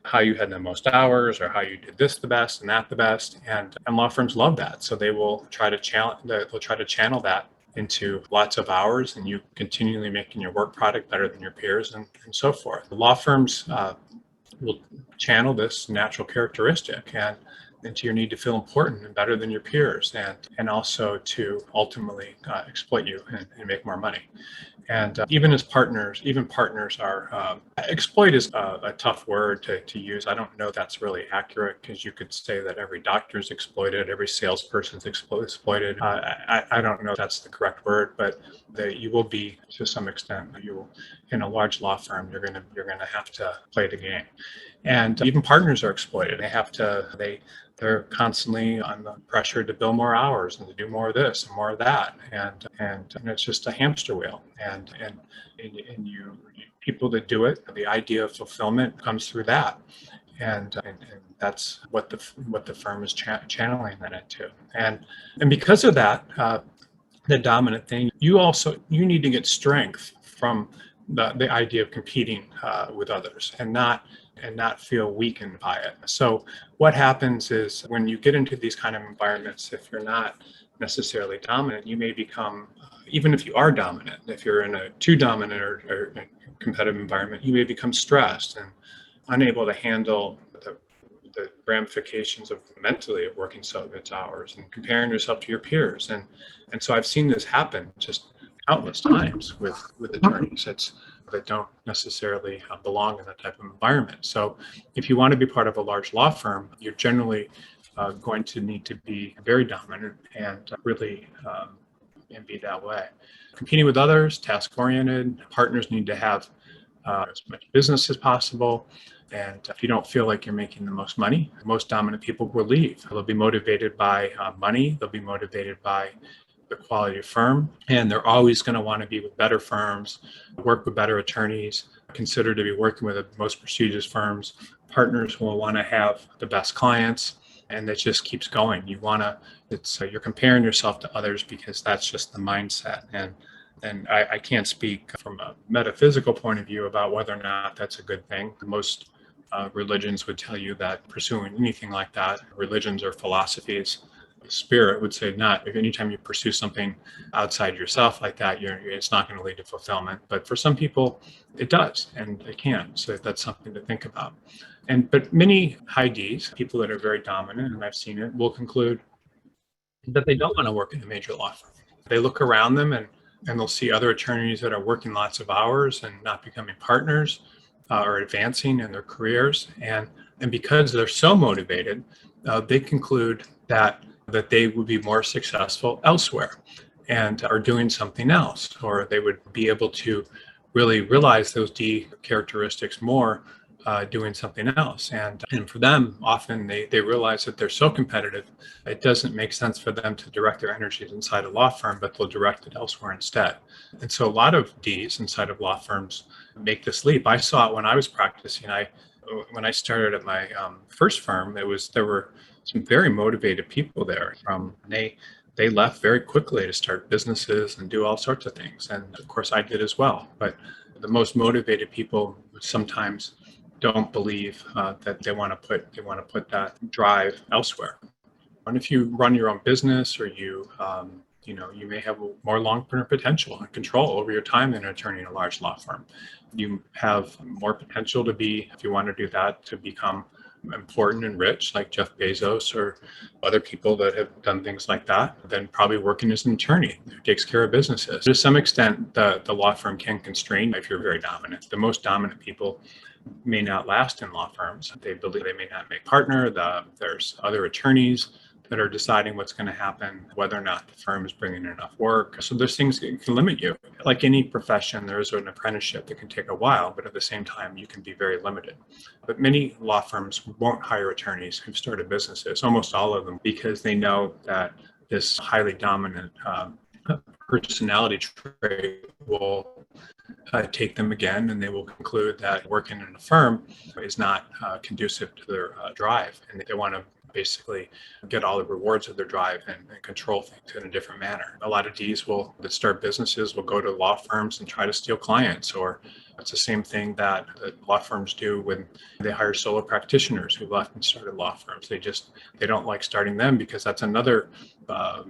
how you had the most hours, or how you did this the best and that the best. And law firms love that. So they'll try to channel that into lots of hours, and you continually making your work product better than your peers, and so forth. The law firms will channel this natural characteristic and into your need to feel important and better than your peers, and also to ultimately exploit you and make more money. And even as partners, even partners are exploit is a tough word to use. I don't know if that's really accurate, because you could say that every doctor is exploited, every salesperson's exploited. I don't know if that's the correct word, but you will be, to some extent. You will, in a large law firm, you're gonna have to play the game, and even partners are exploited. They're constantly on the pressure to bill more hours and to do more of this and more of that, and it's just a hamster wheel. And people that do it, the idea of fulfillment comes through that, and that's what the firm is channeling that into, and because of that, the dominant thing, you need to get strength from the idea of competing with others, and not feel weakened by it. So what happens is, when you get into these kind of environments, if you're not necessarily dominant, you may become, even if you are dominant, if you're in a too dominant or competitive environment, you may become stressed and unable to handle the ramifications of mentally of working so many hours and comparing yourself to your peers. And so I've seen this happen just countless times with attorneys that don't necessarily belong in that type of environment. So if you want to be part of a large law firm, you're generally going to need to be very dominant and really and be that way. Competing with others, task-oriented, partners need to have as much business as possible. And if you don't feel like you're making the most money, most dominant people will leave. They'll be motivated by money. They'll be motivated by the quality of firm. And they're always going to want to be with better firms, work with better attorneys, consider to be working with the most prestigious firms. Partners will want to have the best clients. And it just keeps going. You're comparing yourself to others because that's just the mindset. And I can't speak from a metaphysical point of view about whether or not that's a good thing. Most religions would tell you that pursuing anything like that, religions or philosophies, spirit would say not. If anytime you pursue something outside yourself like that, it's not going to lead to fulfillment. But for some people, it does, and it can. So that's something to think about. But many high Ds, people that are very dominant, and I've seen it, will conclude that they don't want to work in a major law firm. They look around them and they'll see other attorneys that are working lots of hours and not becoming partners or advancing in their careers. And because they're so motivated, they conclude that they would be more successful elsewhere and are doing something else, or they would be able to really realize those D characteristics more doing something else. And for them, often they realize that they're so competitive, it doesn't make sense for them to direct their energies inside a law firm, but they'll direct it elsewhere instead. And so a lot of Ds inside of law firms make this leap. I saw it when I was practicing. When I started at my first firm, there were some very motivated people there. They left very quickly to start businesses and do all sorts of things. And of course I did as well. But the most motivated people sometimes don't believe that they want to put that drive elsewhere. And if you run your own business, or you may have more long-term potential and control over your time than an attorney in a large law firm. You have more potential if you want to do that, to become important and rich, like Jeff Bezos or other people that have done things like that, than probably working as an attorney who takes care of businesses. To some extent, the law firm can constrain if you're very dominant. The most dominant people may not last in law firms. They believe they may not make partner. There's other attorneys that are deciding what's going to happen, whether or not the firm is bringing enough work. So there's things that can limit you. Like any profession, there is an apprenticeship that can take a while, but at the same time, you can be very limited. But many law firms won't hire attorneys who've started businesses, almost all of them, because they know that this highly dominant personality trait will take them again, and they will conclude that working in a firm is not conducive to their drive, and they want to basically get all the rewards of their drive and control things in a different manner. A lot of Ds that start businesses will go to law firms and try to steal clients, or it's the same thing that law firms do when they hire solo practitioners who left and started law firms. They don't like starting them, because that's another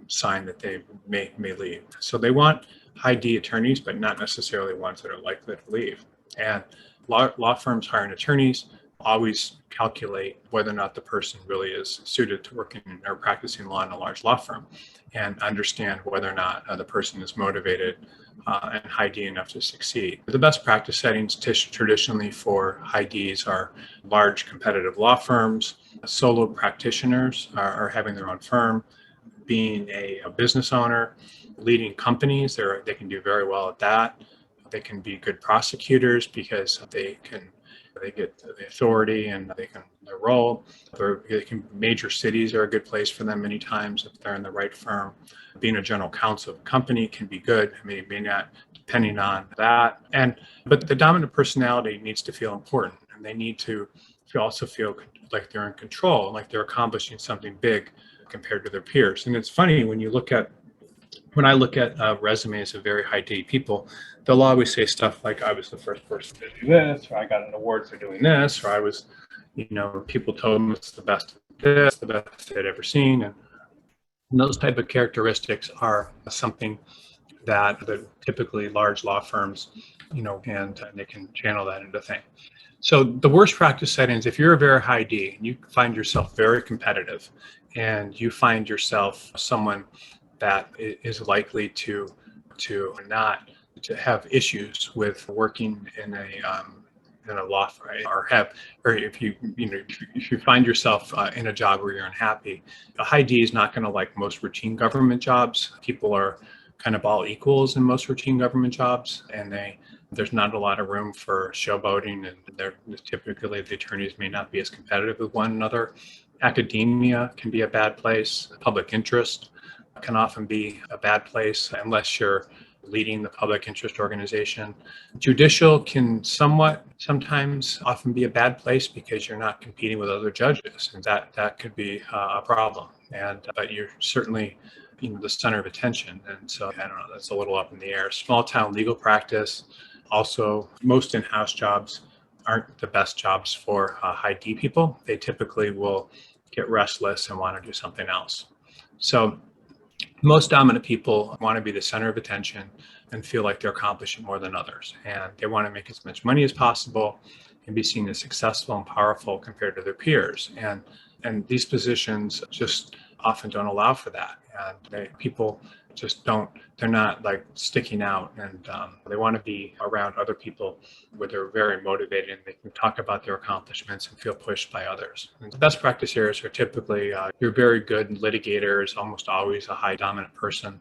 sign that they may leave. So they want high D attorneys, but not necessarily ones that are likely to leave. And law firms hiring attorneys always calculate whether or not the person really is suited to working or practicing law in a large law firm, and understand whether or not the person is motivated and high D enough to succeed. The best practice settings traditionally for high Ds are large competitive law firms. Solo practitioners are having their own firm, being a business owner, leading companies. They can do very well at that. They can be good prosecutors because they get the authority and their role. Major cities are a good place for them many times if they're in the right firm. Being a general counsel of a company can be good. I mean, it may not, depending on that. But the dominant personality needs to feel important, and they need to also feel like they're in control, like they're accomplishing something big compared to their peers. And it's funny when I look at resumes of very high D people, they'll always say stuff like, I was the first person to do this, or I got an award for doing this, or I was, people told me it's the best of this, the best they'd ever seen. And those type of characteristics are something that typically large law firms, and they can channel that into things. So the worst practice settings, if you're a very high D and you find yourself very competitive, and you find yourself someone that is likely to have issues with working in a law firm, or if you find yourself in a job where you're unhappy, a high D is not going to like most routine government jobs. People are kind of all equals in most routine government jobs, and there's not a lot of room for showboating, and typically the attorneys may not be as competitive with one another. Academia can be a bad place. Public interest can often be a bad place unless you're leading the public interest organization. Judicial can sometimes often be a bad place because you're not competing with other judges, and that could be a problem. But you're certainly the center of attention, and so I don't know, that's a little up in the air. Small town legal practice, also most in-house jobs aren't the best jobs for high D people. They typically will get restless and want to do something else. So most dominant people want to be the center of attention and feel like they're accomplishing more than others. And they want to make as much money as possible and be seen as successful and powerful compared to their peers. And these positions just often don't allow for that. And people just they're not like sticking out, and they want to be around other people where they're very motivated and they can talk about their accomplishments and feel pushed by others. And the best practice areas are typically you're very good litigators, almost always a high dominant person.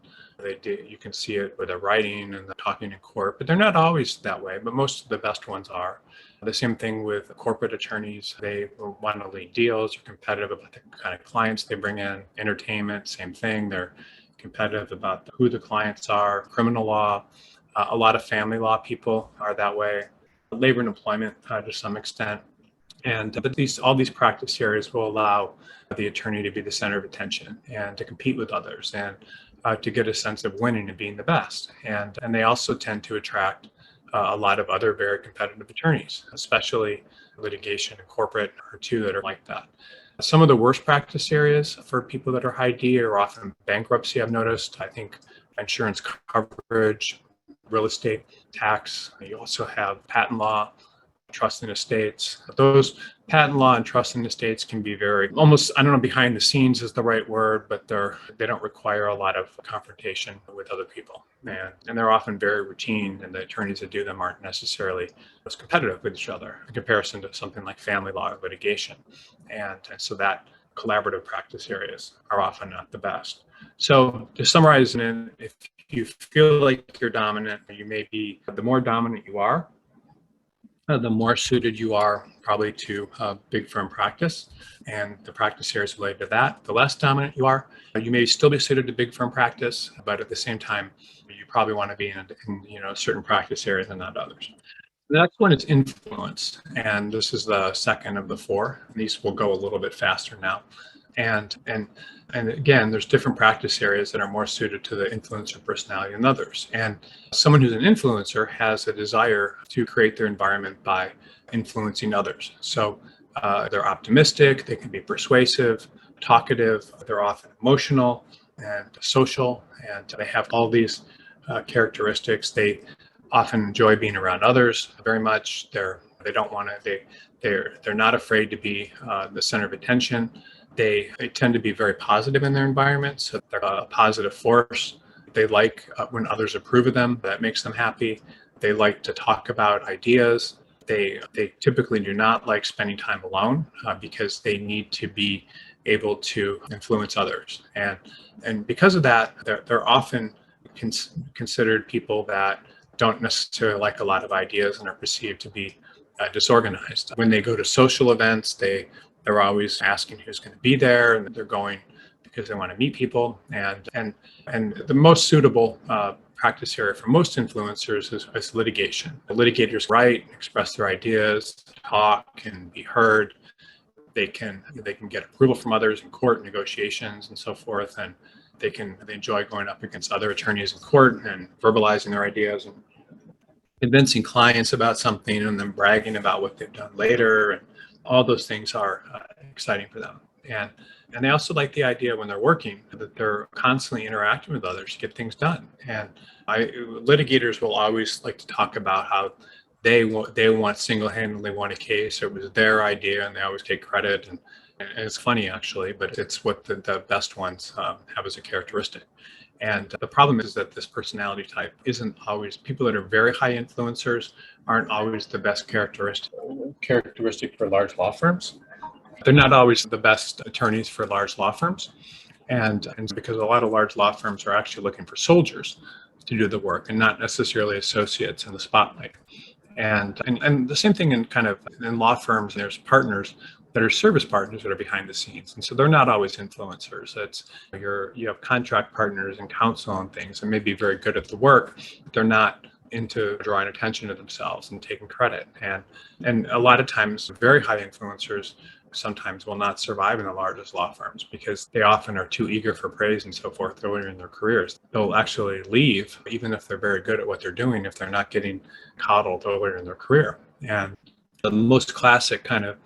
You can see it with their writing and the talking in court, but they're not always that way, but most of the best ones are. The same thing with corporate attorneys. They want to lead deals, are competitive about the kind of clients they bring in. Entertainment, same thing. They're competitive about who the clients are. Criminal law, a lot of family law people are that way. Labor and employment to some extent. But all these practice areas will allow the attorney to be the center of attention and to compete with others and to get a sense of winning and being the best. And they also tend to attract a lot of other very competitive attorneys, especially litigation and corporate are two that are like that. Some of the worst practice areas for people that are high D are often bankruptcy, I've noticed. I think insurance coverage, real estate, tax. You also have patent law, trust and estates. Those patent law and trust and estates can be very almost, I don't know, behind the scenes is the right word, but they don't require a lot of confrontation with other people. And they're often very routine, and the attorneys that do them aren't necessarily as competitive with each other in comparison to something like family law or litigation. And so that collaborative practice areas are often not the best. So to summarize, if you feel like you're dominant, you may be, the more dominant you are, the more suited you are probably to big firm practice and the practice areas related to that. The less dominant you are, you may still be suited to big firm practice, but at the same time, you probably want to be in certain practice areas and not others. The next one is influence, and this is the second of the four. These will go a little bit faster now. And again, there's different practice areas that are more suited to the influencer personality than others. And someone who's an influencer has a desire to create their environment by influencing others. So they're optimistic, they can be persuasive, talkative, they're often emotional and social, and they have all these characteristics. They often enjoy being around others very much. They're They don't want to. They're not afraid to be the center of attention. They tend to be very positive in their environment, so they're a positive force. They like when others approve of them. That makes them happy. They like to talk about ideas. They typically do not like spending time alone because they need to be able to influence others. And because of that, they're often considered people that don't necessarily like a lot of ideas and are perceived to be disorganized. When they go to social events, they're always asking who's going to be there, and they're going because they want to meet people. And the most suitable practice area for most influencers is litigation. The litigators write, express their ideas, talk, and be heard. They can get approval from others in court negotiations and so forth, and they enjoy going up against other attorneys in court and verbalizing their ideas and convincing clients about something and then bragging about what they've done later, and all those things are exciting for them. And they also like the idea when they're working that they're constantly interacting with others to get things done. And litigators will always like to talk about how they want single-handedly won a case. It was their idea, and they always take credit. And it's funny actually, but it's what the best ones have as a characteristic. And the problem is that this personality type isn't always, people that are very high influencers aren't always the best characteristic for large law firms. They're not always the best attorneys for large law firms. And because a lot of large law firms are actually looking for soldiers to do the work and not necessarily associates in the spotlight. And the same thing in law firms, there's partners that are service partners that are behind the scenes. And so they're not always influencers. You have contract partners and counsel and things and may be very good at the work, but they're not into drawing attention to themselves and taking credit. And a lot of times very high influencers sometimes will not survive in the largest law firms because they often are too eager for praise and so forth earlier in their careers. They'll actually leave even if they're very good at what they're doing if they're not getting coddled earlier in their career. And the most classic kind of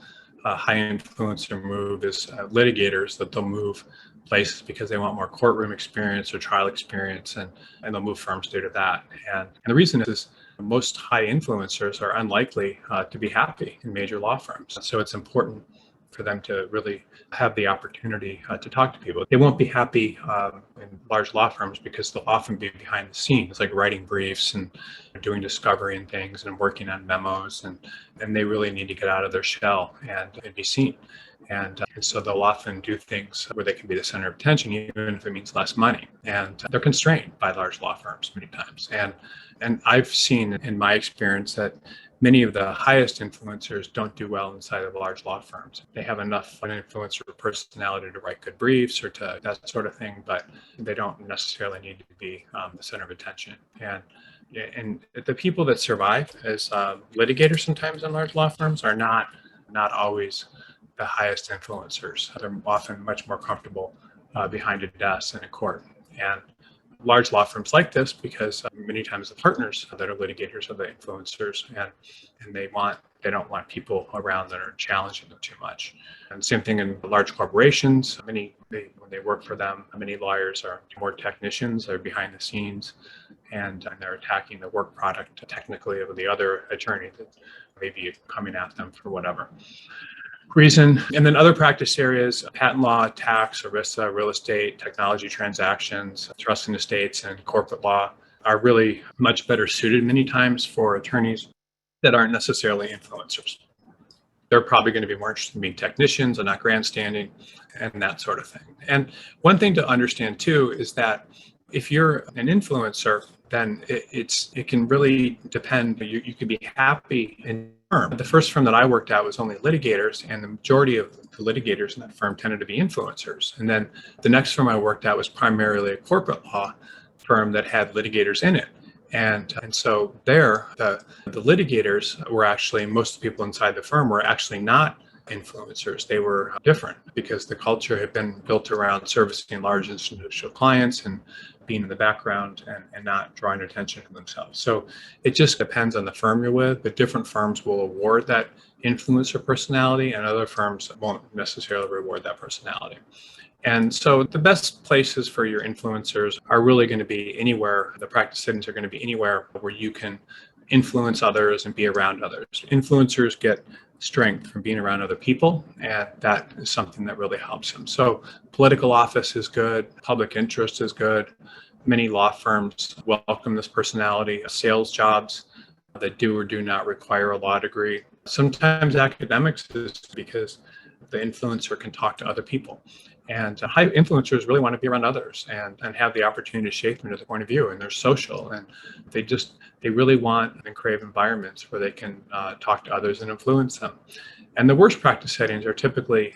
high influencer move is litigators, that they'll move places because they want more courtroom experience or trial experience, and they'll move firms due to that. And the reason is most high influencers are unlikely to be happy in major law firms. So it's important for them to really have the opportunity to talk to people. They won't be happy in large law firms because they'll often be behind the scenes, like writing briefs and doing discovery and things and working on memos, and they really need to get out of their shell and be seen. And so they'll often do things where they can be the center of attention, even if it means less money. And they're constrained by large law firms many times. And I've seen in my experience that many of the highest influencers don't do well inside of large law firms. They have enough influencer personality to write good briefs or to that sort of thing, but they don't necessarily need to be the center of attention. And the people that survive as litigators sometimes in large law firms are not always the highest influencers. They're often much more comfortable behind a desk in a court. And large law firms like this because many times the partners that are litigators are the influencers, and they don't want people around that are challenging them too much. And same thing in large corporations. When they work for them, many lawyers are more technicians. They're behind the scenes, and they're attacking the work product technically of the other attorney that may be coming at them for whatever reason. And then other practice areas, patent law, tax, ERISA, real estate, technology transactions, trust and estates, and corporate law are really much better suited many times for attorneys that aren't necessarily influencers. They're probably going to be more interested in being technicians and not grandstanding and that sort of thing. And one thing to understand too is that if you're an influencer, then it can really depend. You could be happy in firm. The first firm that I worked at was only litigators, and the majority of the litigators in that firm tended to be influencers. And then the next firm I worked at was primarily a corporate law firm that had litigators in it. And so there, the litigators were actually, most of the people inside the firm were actually not influencers. They were different because the culture had been built around servicing large institutional clients and being in the background and not drawing attention to themselves. So it just depends on the firm you're with, but different firms will award that influencer personality and other firms won't necessarily reward that personality. And so the best places for your influencers are really going to be anywhere, the practice settings are going to be anywhere where you can influence others and be around others. Influencers get strength from being around other people, and that is something that really helps them. So political office is good, public interest is good. Many law firms welcome this personality. Sales jobs that do or do not require a law degree. Sometimes academics is because the influencer can talk to other people. And high influencers really want to be around others and have the opportunity to shape them to their point of view. And they're social, and they really want and crave environments where they can talk to others and influence them. And the worst practice settings are typically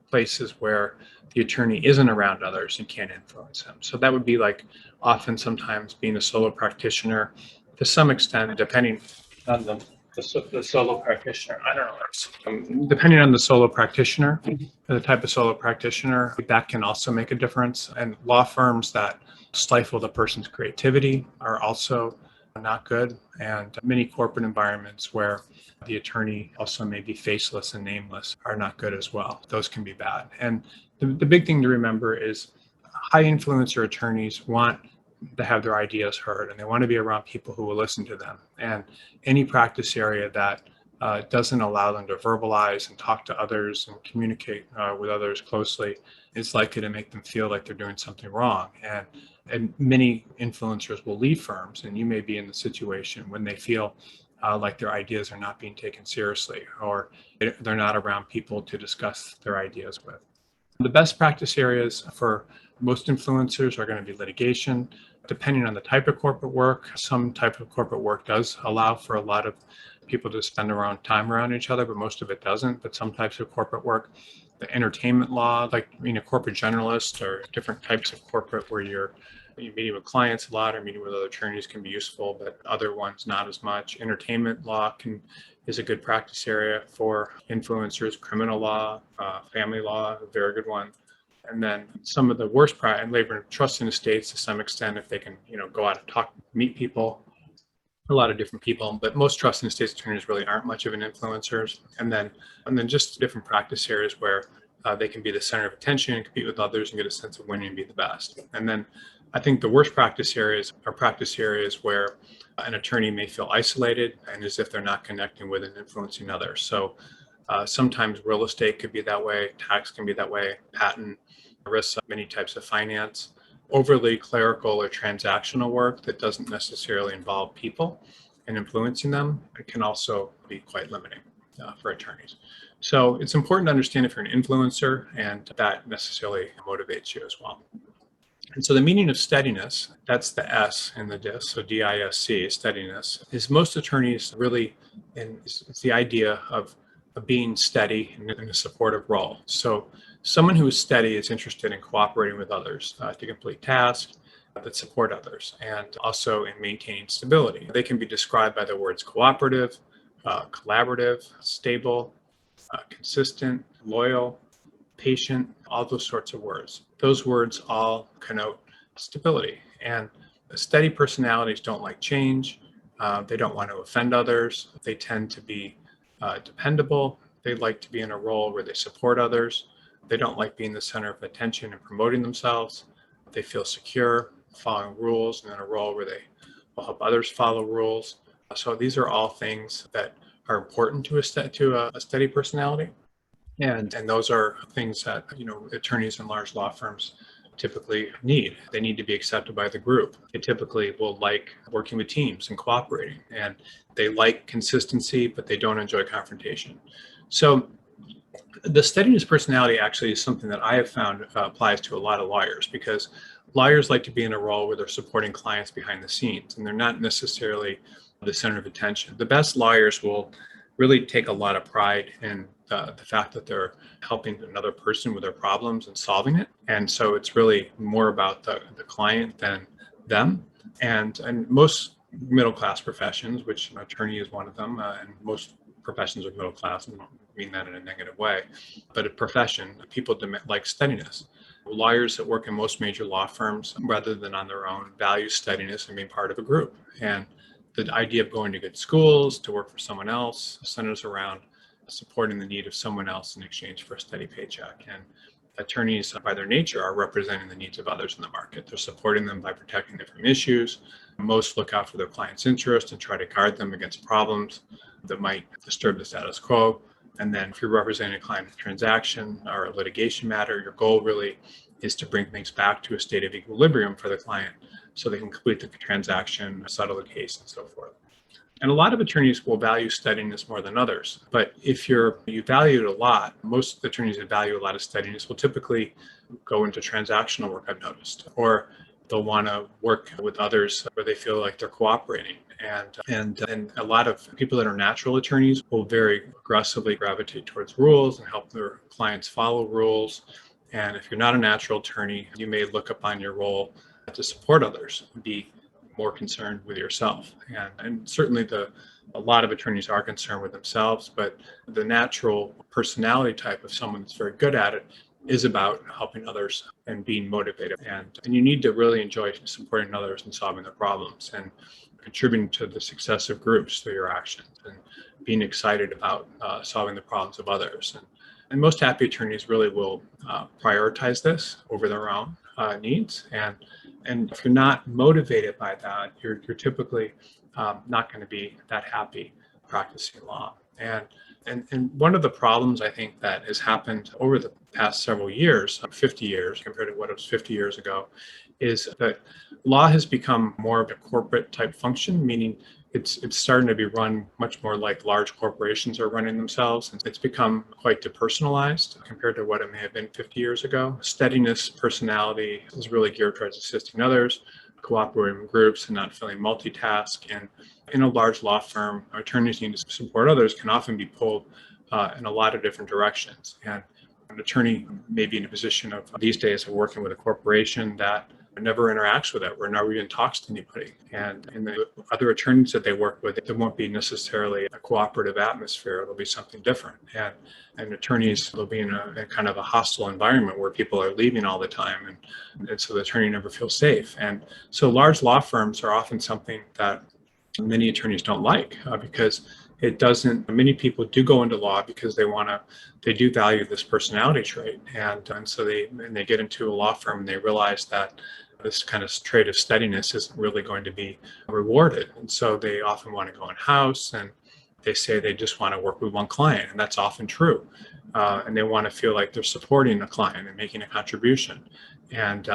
places where the attorney isn't around others and can't influence them. So that would be like often sometimes being a solo practitioner to some extent, depending on the solo practitioner. I don't know. Depending on the solo practitioner, the type of solo practitioner, that can also make a difference. And law firms that stifle the person's creativity are also not good. And many corporate environments where the attorney also may be faceless and nameless are not good as well. Those can be bad. And the big thing to remember is high influencer attorneys want to have their ideas heard, and they want to be around people who will listen to them. And any practice area that doesn't allow them to verbalize and talk to others and communicate with others closely is likely to make them feel like they're doing something wrong. And many influencers will leave firms, and you may be in the situation when they feel like their ideas are not being taken seriously, or they're not around people to discuss their ideas with. The best practice areas for most influencers are going to be litigation. Depending on the type of corporate work, some type of corporate work does allow for a lot of people to spend their own time around each other, but most of it doesn't. But some types of corporate work, the entertainment law, like being a corporate generalist, or different types of corporate where you're meeting with clients a lot or meeting with other attorneys can be useful, but other ones not as much. Entertainment law is a good practice area for influencers. Criminal law, family law, a very good one. And then some of the worst and labor and trust in estates to some extent, if they can, go out and talk, meet people, a lot of different people, but most trust and estates attorneys really aren't much of an influencers. And then just different practice areas where they can be the center of attention and compete with others and get a sense of winning and be the best. And then I think the worst practice areas are practice areas where an attorney may feel isolated and as if they're not connecting with and influencing others. So sometimes real estate could be that way, tax can be that way, patent, risks, many types of finance. Overly clerical or transactional work that doesn't necessarily involve people and influencing them, it can also be quite limiting for attorneys. So it's important to understand if you're an influencer, and that necessarily motivates you as well. And so the meaning of steadiness, that's the S in the DISC, so DISC, steadiness, is most attorneys really, and it's the idea of being steady in a supportive role. So someone who is steady is interested in cooperating with others to complete tasks that support others, and also in maintaining stability. They can be described by the words cooperative, collaborative, stable, consistent, loyal, patient, all those sorts of words. Those words all connote stability. And steady personalities don't like change. They don't want to offend others. They tend to be dependable. They like to be in a role where they support others. They don't like being the center of attention and promoting themselves. They feel secure, following rules, and in a role where they will help others follow rules. So these are all things that are important to a steady personality. And those are things that, attorneys in large law firms typically need. They need to be accepted by the group. They typically will like working with teams and cooperating, and they like consistency, but they don't enjoy confrontation. So the steadiness personality actually is something that I have found applies to a lot of lawyers, because lawyers like to be in a role where they're supporting clients behind the scenes, and they're not necessarily the center of attention. The best lawyers will really take a lot of pride in the fact that they're helping another person with their problems and solving it. And so it's really more about the client than them. And most middle-class professions, which an attorney is one of them, and most professions are middle class, and I don't mean that in a negative way, but a profession, people like steadiness. Lawyers that work in most major law firms, rather than on their own, value steadiness and being part of a group. And the idea of going to good schools, to work for someone else, centers around supporting the need of someone else in exchange for a steady paycheck. And attorneys, by their nature, are representing the needs of others in the market. They're supporting them by protecting them from issues. Most look out for their client's interest and try to guard them against problems that might disturb the status quo. And then if you're representing a client in a transaction or a litigation matter, your goal really is to bring things back to a state of equilibrium for the client so they can complete the transaction, settle the case, and so forth. And a lot of attorneys will value steadiness more than others. But if you value it a lot, most attorneys that value a lot of steadiness will typically go into transactional work, I've noticed, or they'll want to work with others where they feel like they're cooperating. And a lot of people that are natural attorneys will very aggressively gravitate towards rules and help their clients follow rules. And if you're not a natural attorney, you may look upon your role to support others, be more concerned with yourself. And certainly a lot of attorneys are concerned with themselves, but the natural personality type of someone that's very good at it is about helping others and being motivated. And you need to really enjoy supporting others and solving their problems and contributing to the success of groups through your actions and being excited about solving the problems of others. And most happy attorneys really will prioritize this over their own needs. And if you're not motivated by that, you're typically not going to be that happy practicing law. And one of the problems I think that has happened over the past several years, 50 years compared to what it was 50 years ago, is that law has become more of a corporate type function, meaning it's starting to be run much more like large corporations are running themselves. And it's become quite depersonalized compared to what it may have been 50 years ago. Steadiness personality is really geared towards assisting others, cooperating in groups, and not feeling multitask. And in a large law firm, attorneys need to support others can often be pulled in a lot of different directions. And an attorney may be in a position of these days of working with a corporation that never interacts with it or never even talks to anybody. And the other attorneys that they work with, there won't be necessarily a cooperative atmosphere. It'll be something different. And attorneys will be in a kind of a hostile environment where people are leaving all the time. And so the attorney never feels safe. And so large law firms are often something that many attorneys don't like because many people do go into law because they do value this personality trait. And so they get into a law firm and they realize that this kind of trait of steadiness isn't really going to be rewarded. And so they often want to go in-house and they say they just want to work with one client, and that's often true. And they want to feel like they're supporting a client and making a contribution. And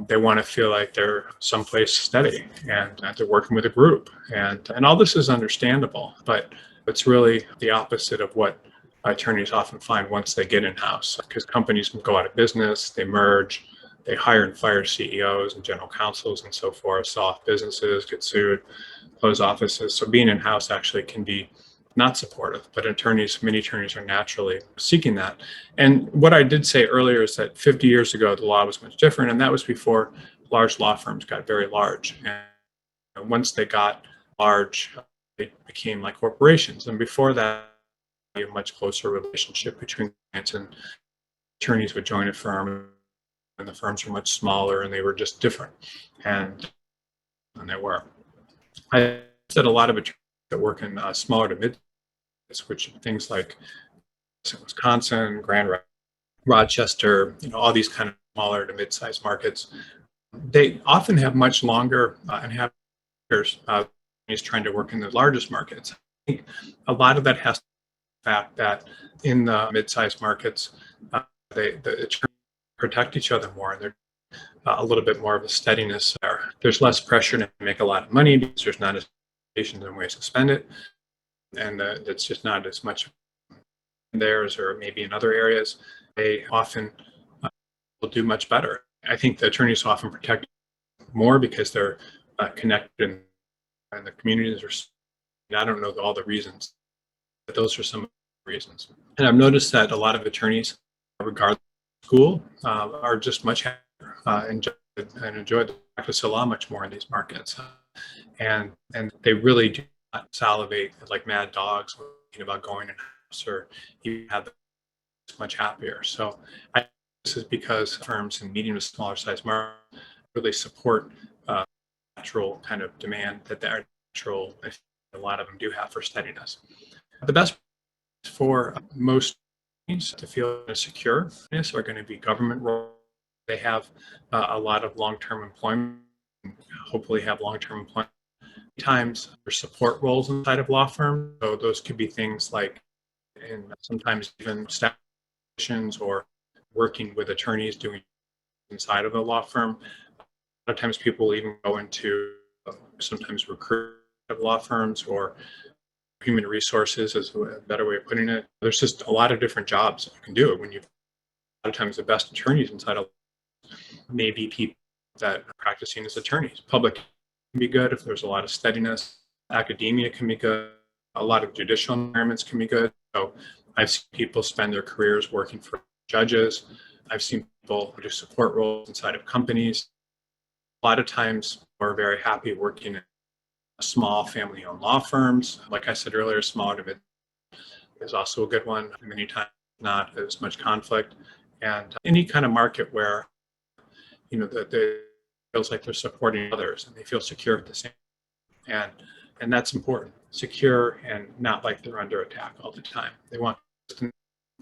they want to feel like they're someplace steady and they're working with a group. And all this is understandable, but it's really the opposite of what attorneys often find once they get in-house, because companies go out of business, they merge, they hire and fire CEOs and general counsels and so forth, sell off businesses, get sued, close offices. So being in-house actually can be not supportive, but many attorneys are naturally seeking that. And what I did say earlier is that 50 years ago, the law was much different, and that was before large law firms got very large. And once they got large, they became like corporations. And before that, a much closer relationship between clients, and attorneys would join a firm and the firms were much smaller and they were just different and they were. I said a lot of attorneys that work in smaller to mid, which things like Wisconsin, Grand Rochester, all these kind of smaller to mid-sized markets, they often have much longer and have years trying to work in the largest markets. I think a lot of that has to do with the fact that in the mid-sized markets, the attorneys protect each other more, and there's a little bit more of a steadiness there. There's less pressure to make a lot of money because there's not as many ways to spend it, and it's just not as much theirs or maybe in other areas. They often will do much better. I think the attorneys often protect more because they're connected and the communities are. I don't know all the reasons, but those are some of the reasons. And I've noticed that a lot of attorneys, regardless of school, are just much happier and enjoy the practice of law much more in these markets. And they really do not salivate like mad dogs thinking about going in-house, or you have much happier. So this is because firms and medium to smaller size markets really support natural kind of demand that the natural, a lot of them do have for steadiness. The best for most to feel secure are going to be government roles. They have a lot of long-term employment, hopefully have long-term employment. Times there's support roles inside of law firms. So those could be things like, and sometimes even staff positions or working with attorneys doing inside of a law firm. A lot of times people even go into sometimes recruit of law firms or human resources is a better way of putting it. There's just a lot of different jobs you can do when you, a lot of times the best attorneys inside of maybe people that are practicing as attorneys. Public can be good if there's a lot of steadiness. Academia can be good. A lot of judicial environments can be good. So I've seen people spend their careers working for judges. I've seen people who do support roles inside of companies. A lot of times we're very happy working in small family-owned law firms. Like I said earlier, small to mid is also a good one. Many times not as much conflict. And any kind of market where, you know, that they feels like they're supporting others and they feel secure at the same time. And that's important. Secure and not like they're under attack all the time. They want,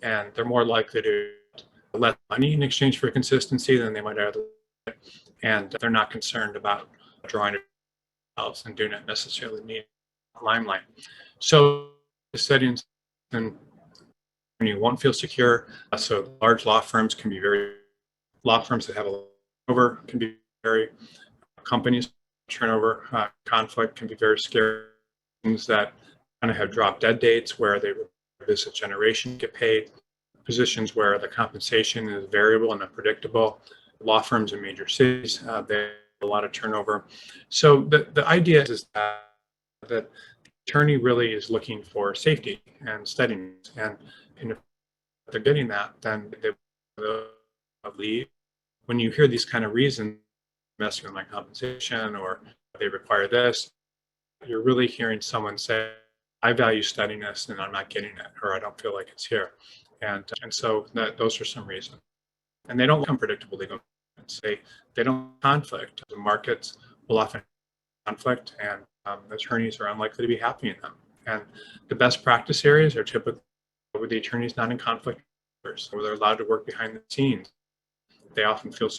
and they're more likely to let money in exchange for consistency than they might otherwise. And they're not concerned about drawing themselves and do not necessarily need limelight. So the settings and you won't feel secure. So large law firms can be law firms that have a turnover can be very, companies turnover, conflict can be very scary. Things that kind of have drop dead dates where they visit generation get paid, positions where the compensation is variable and unpredictable. Law firms in major cities, they have a lot of turnover. So the idea is that the attorney really is looking for safety and steadiness. And if they're getting that, then they will leave. When you hear these kind of reasons, messing with my compensation or they require this, you're really hearing someone say, I value steadiness and I'm not getting it, or I don't feel like it's here. And so those are some reasons. And they don't become predictable. They don't conflict. The markets will often conflict, and attorneys are unlikely to be happy in them. And the best practice areas are typically where the attorney's not in conflict, where they're allowed to work behind the scenes. They often feel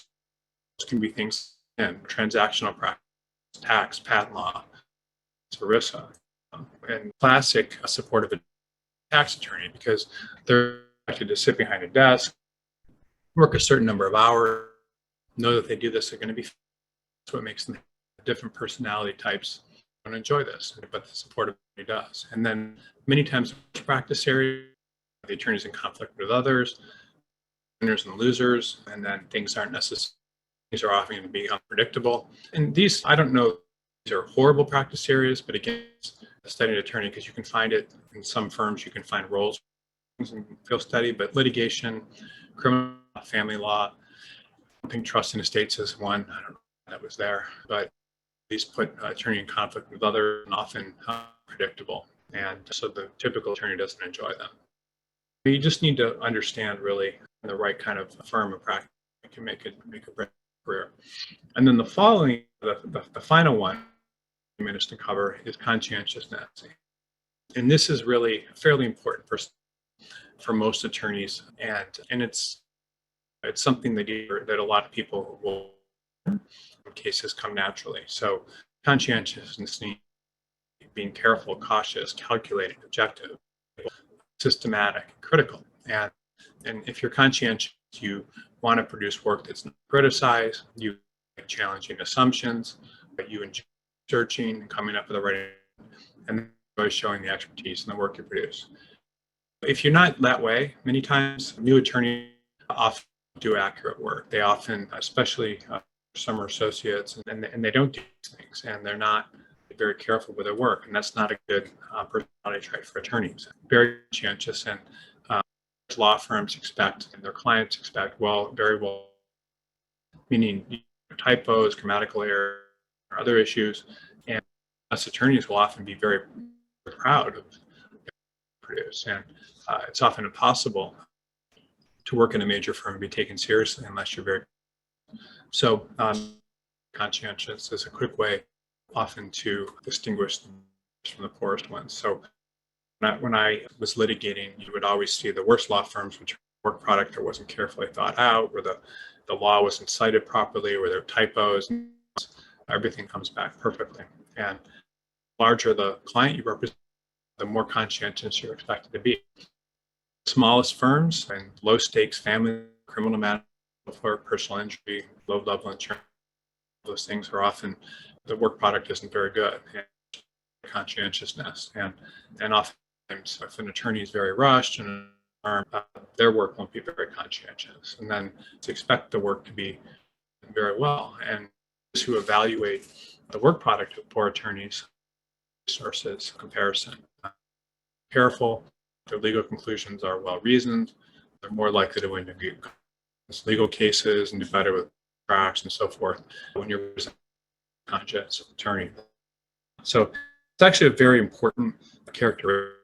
can be things in transactional practice, tax, patent law, ERISA, and classic support of a tax attorney because they're expected to sit behind a desk, work a certain number of hours, know that they do this, they're going to be. That's what makes them different personality types and enjoy this, but the support of it does. And then many times practice area, the attorney's in conflict with others, winners and losers, and then things aren't necessary. Things are often going to be unpredictable. And these, I don't know, these are horrible practice areas, but again, a steady attorney, because you can find it in some firms, you can find roles and feel steady, but litigation, criminal, family law, I think trust and estates is one. I don't know if that was there, but these put attorney in conflict with others and often predictable. And so the typical attorney doesn't enjoy them. You just need to understand really the right kind of firm of practice that can make a great career. And then the following, the final one I managed to cover is conscientiousness. And this is really fairly important for most attorneys. And it's something that a lot of people will cases come naturally. So conscientiousness means being careful, cautious, calculated, objective, systematic, critical. And if you're conscientious, you want to produce work that's not criticized, you make challenging assumptions, but you enjoy searching and coming up with the right, and enjoy showing the expertise in the work you produce. If you're not that way, many times new attorneys often do accurate work. They often, especially summer associates, and they don't do these things, and they're not very careful with their work, and that's not a good personality trait for attorneys. Very conscientious, and law firms expect, and their clients expect, very well, meaning typos, grammatical error, or other issues, and us attorneys will often be very proud of produce, and it's often impossible to work in a major firm and be taken seriously unless you're very. So conscientious is a quick way often to distinguish them from the poorest ones. So when I was litigating, you would always see the worst law firms, which were work product that wasn't carefully thought out, where the law wasn't cited properly, where there are typos. Everything comes back perfectly. And the larger the client you represent, the more conscientious you're expected to be. Smallest firms and low stakes family, criminal matter, for personal injury, low level insurance, those things are often the work product isn't very good. And conscientiousness and oftentimes if an attorney is very rushed and their work won't be very conscientious, and then to expect the work to be very well. And those who evaluate the work product for attorneys, sources comparison, careful, their legal conclusions are well reasoned, they're more likely to win legal cases and do better with tracks and so forth when you're a conscientious attorney. So it's actually a very important characteristic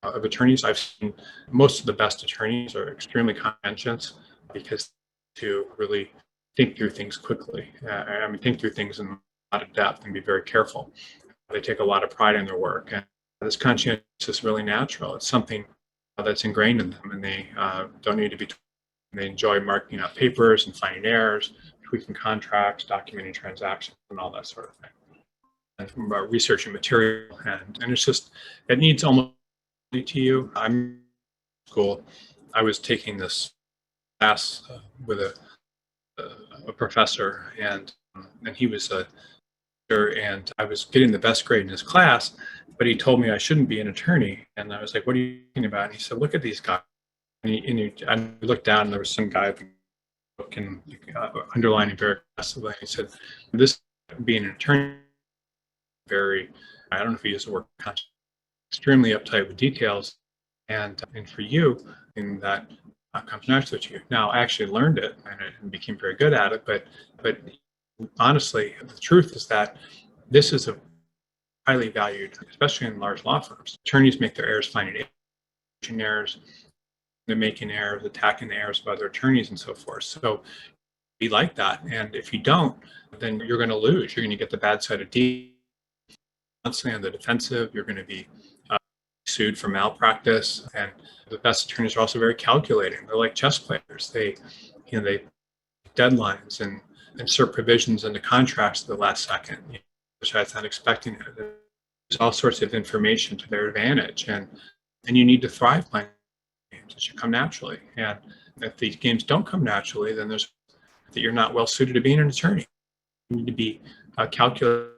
of attorneys. I've seen most of the best attorneys are extremely conscientious because to really think through things quickly. Think through things in a lot of depth and be very careful. They take a lot of pride in their work, and this conscientiousness is really natural. It's something that's ingrained in them, and they don't need to be. They enjoy marking up papers and finding errors, tweaking contracts, documenting transactions, and all that sort of thing. And about researching material, and it's just it needs almost to you. I'm in school. I was taking this class with a professor, and he was a and I was getting the best grade in his class, but he told me I shouldn't be an attorney. And I was like, "What are you thinking about?" And he said, "Look at these guys." I looked down, and there was some guy looking, underlining very aggressively. He said, "This being an attorney, very, I don't know if he used the word conscious, extremely uptight with details, and for you, in that comes naturally to you." Now, I actually learned it and became very good at it, but honestly, the truth is that this is a highly valued, especially in large law firms. Attorneys make their errors, finding errors, they're making errors, attacking the errors of other attorneys, and so forth. So be like that, and if you don't, then you're going to lose. You're going to get the bad side of deal. Constantly on the defensive. You're going to be sued for malpractice, and the best attorneys are also very calculating. They're like chess players. They deadlines and insert provisions into contracts at the last second, which I was not expecting. There's all sorts of information to their advantage, and you need to thrive playing games. It should come naturally, and if these games don't come naturally, then there's that you're not well suited to being an attorney. You need to be calculating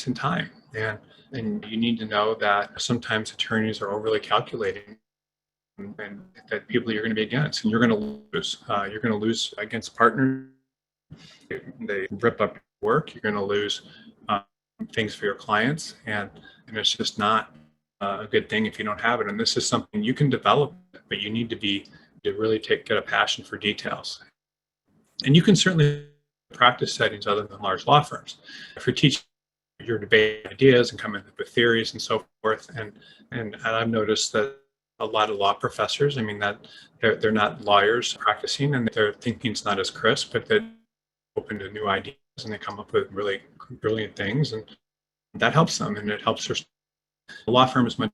in time, and you need to know that sometimes attorneys are overly calculating, and that people you're going to be against, and you're going to lose. You're going to lose against partners. They rip up your work. You're going to lose things for your clients, and it's just not a good thing if you don't have it. And this is something you can develop, but you need to really get a passion for details. And you can certainly practice settings other than large law firms. If you're teaching, you're debating ideas and coming up with theories and so forth. And I've noticed that a lot of law professors, that they're not lawyers practicing, and their thinking's not as crisp, but they're open to new ideas, and they come up with really brilliant things, and that helps them, and it helps their law firm is much.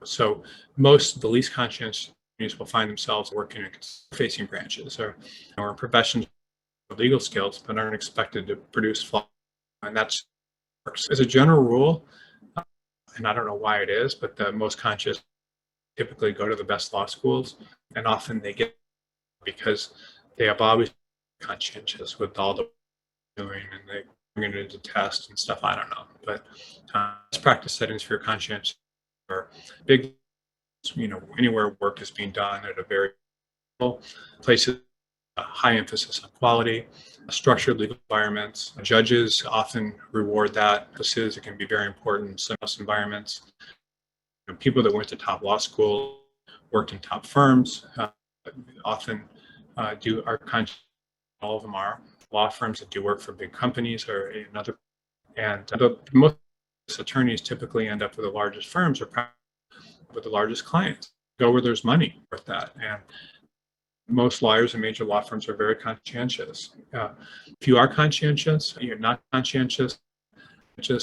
So most of the least conscientious will find themselves working in facing branches or professions with legal skills, but aren't expected to produce flaw. And that's as a general rule, and I don't know why it is, but the most conscious typically go to the best law schools, and often they get because they have always been conscientious with all the doing, and they bring it into tests and stuff. I don't know, but best practice settings for your conscience are big. Anywhere work is being done at a very places, high emphasis on quality, structured legal environments. Judges often reward that. It can be very important in some environments. People that went to top law school, worked in top firms, often are conscious. All of them are. Law firms that do work for big companies or another. And most attorneys typically end up with the largest firms or with the largest clients. Go where there's money with that. And most lawyers and major law firms are very conscientious. If you are conscientious, you're not conscientious,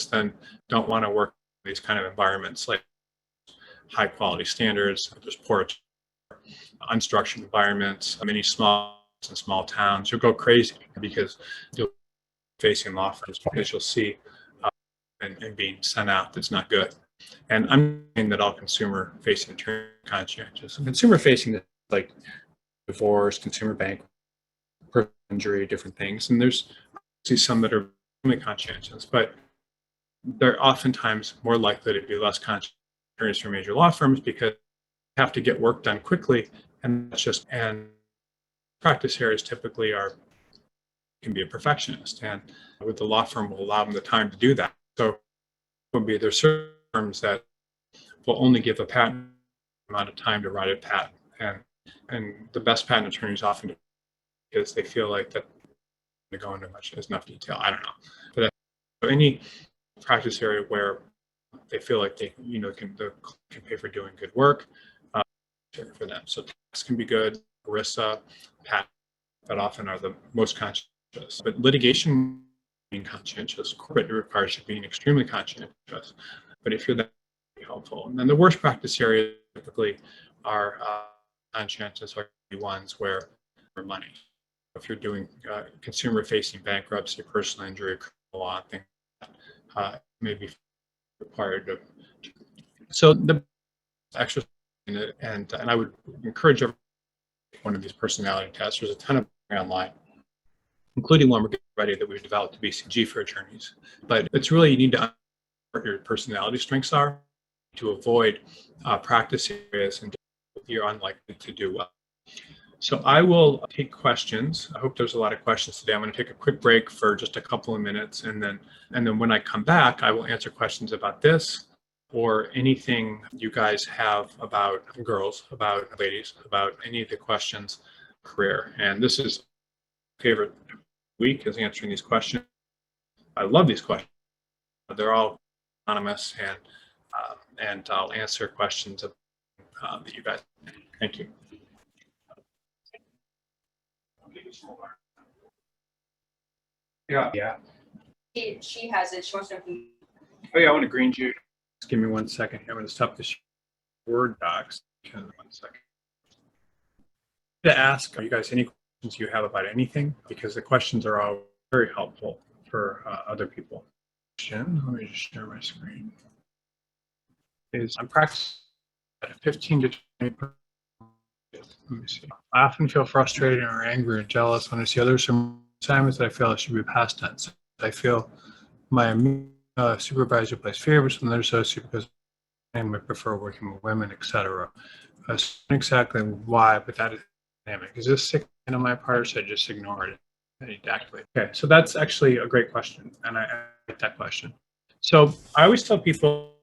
then don't want to work in these kind of environments. Like high quality standards. There's poor, unstructured environments, many small and small towns. You'll go crazy because you'll be facing law firms because you'll see and being sent out that's not good. And I'm saying that all consumer facing attorneys are conscientious. Consumer facing is like divorce, consumer bank, personal injury, different things. And there's see some that are really conscientious, but they're oftentimes more likely to be less conscientious attorneys for major law firms because they have to get work done quickly. And that's just, and practice areas typically can be a perfectionist. And with the law firm will allow them the time to do that. So would be there's certain firms that will only give a patent amount of time to write a patent. And the best patent attorneys often do because they feel like that they go into much as enough detail. I don't know. But so any practice area where they feel like they can pay for doing good work for them. So tax can be good, ERISA, patent that often are the most conscientious. But litigation being conscientious, corporate requires you being extremely conscientious. But if you're that, be helpful. And then the worst practice areas typically are conscientious are the ones where for money. If you're doing consumer-facing bankruptcy, personal injury, criminal law, things may be required to. So the exercise and I would encourage everyone to take one of these personality tests. There's a ton of online, including one we're getting ready that we've developed to BCG for attorneys. But it's really you need to understand what your personality strengths are to avoid practice areas and you're unlikely to do well. So I will take questions. I hope there's a lot of questions today. I'm going to take a quick break for just a couple of minutes, and then when I come back, I will answer questions about this or anything you guys have about girls, about ladies, about any of the questions, career. And this is my favorite week is answering these questions. I love these questions. They're all anonymous, and I'll answer questions that you guys. Thank you. Yeah. She has it. She wants to. Oh yeah, I want a green juice. Just give me 1 second. I'm going to stop this Word docs. 1 second. To ask you guys any questions you have about anything, because the questions are all very helpful for other people. Let me just share my screen. I'm practicing at 15 to 20%. Let me see. I often feel frustrated or angry or jealous when I see others from assignments that I feel I should be past tense. I feel my supervisor plays favorites with another associate because I prefer working with women, etc. Exactly why, but that is dynamic. Is this sick on my part, or should I just ignore it? I need to activate. Okay, so that's actually a great question, and I like that question. So I always tell people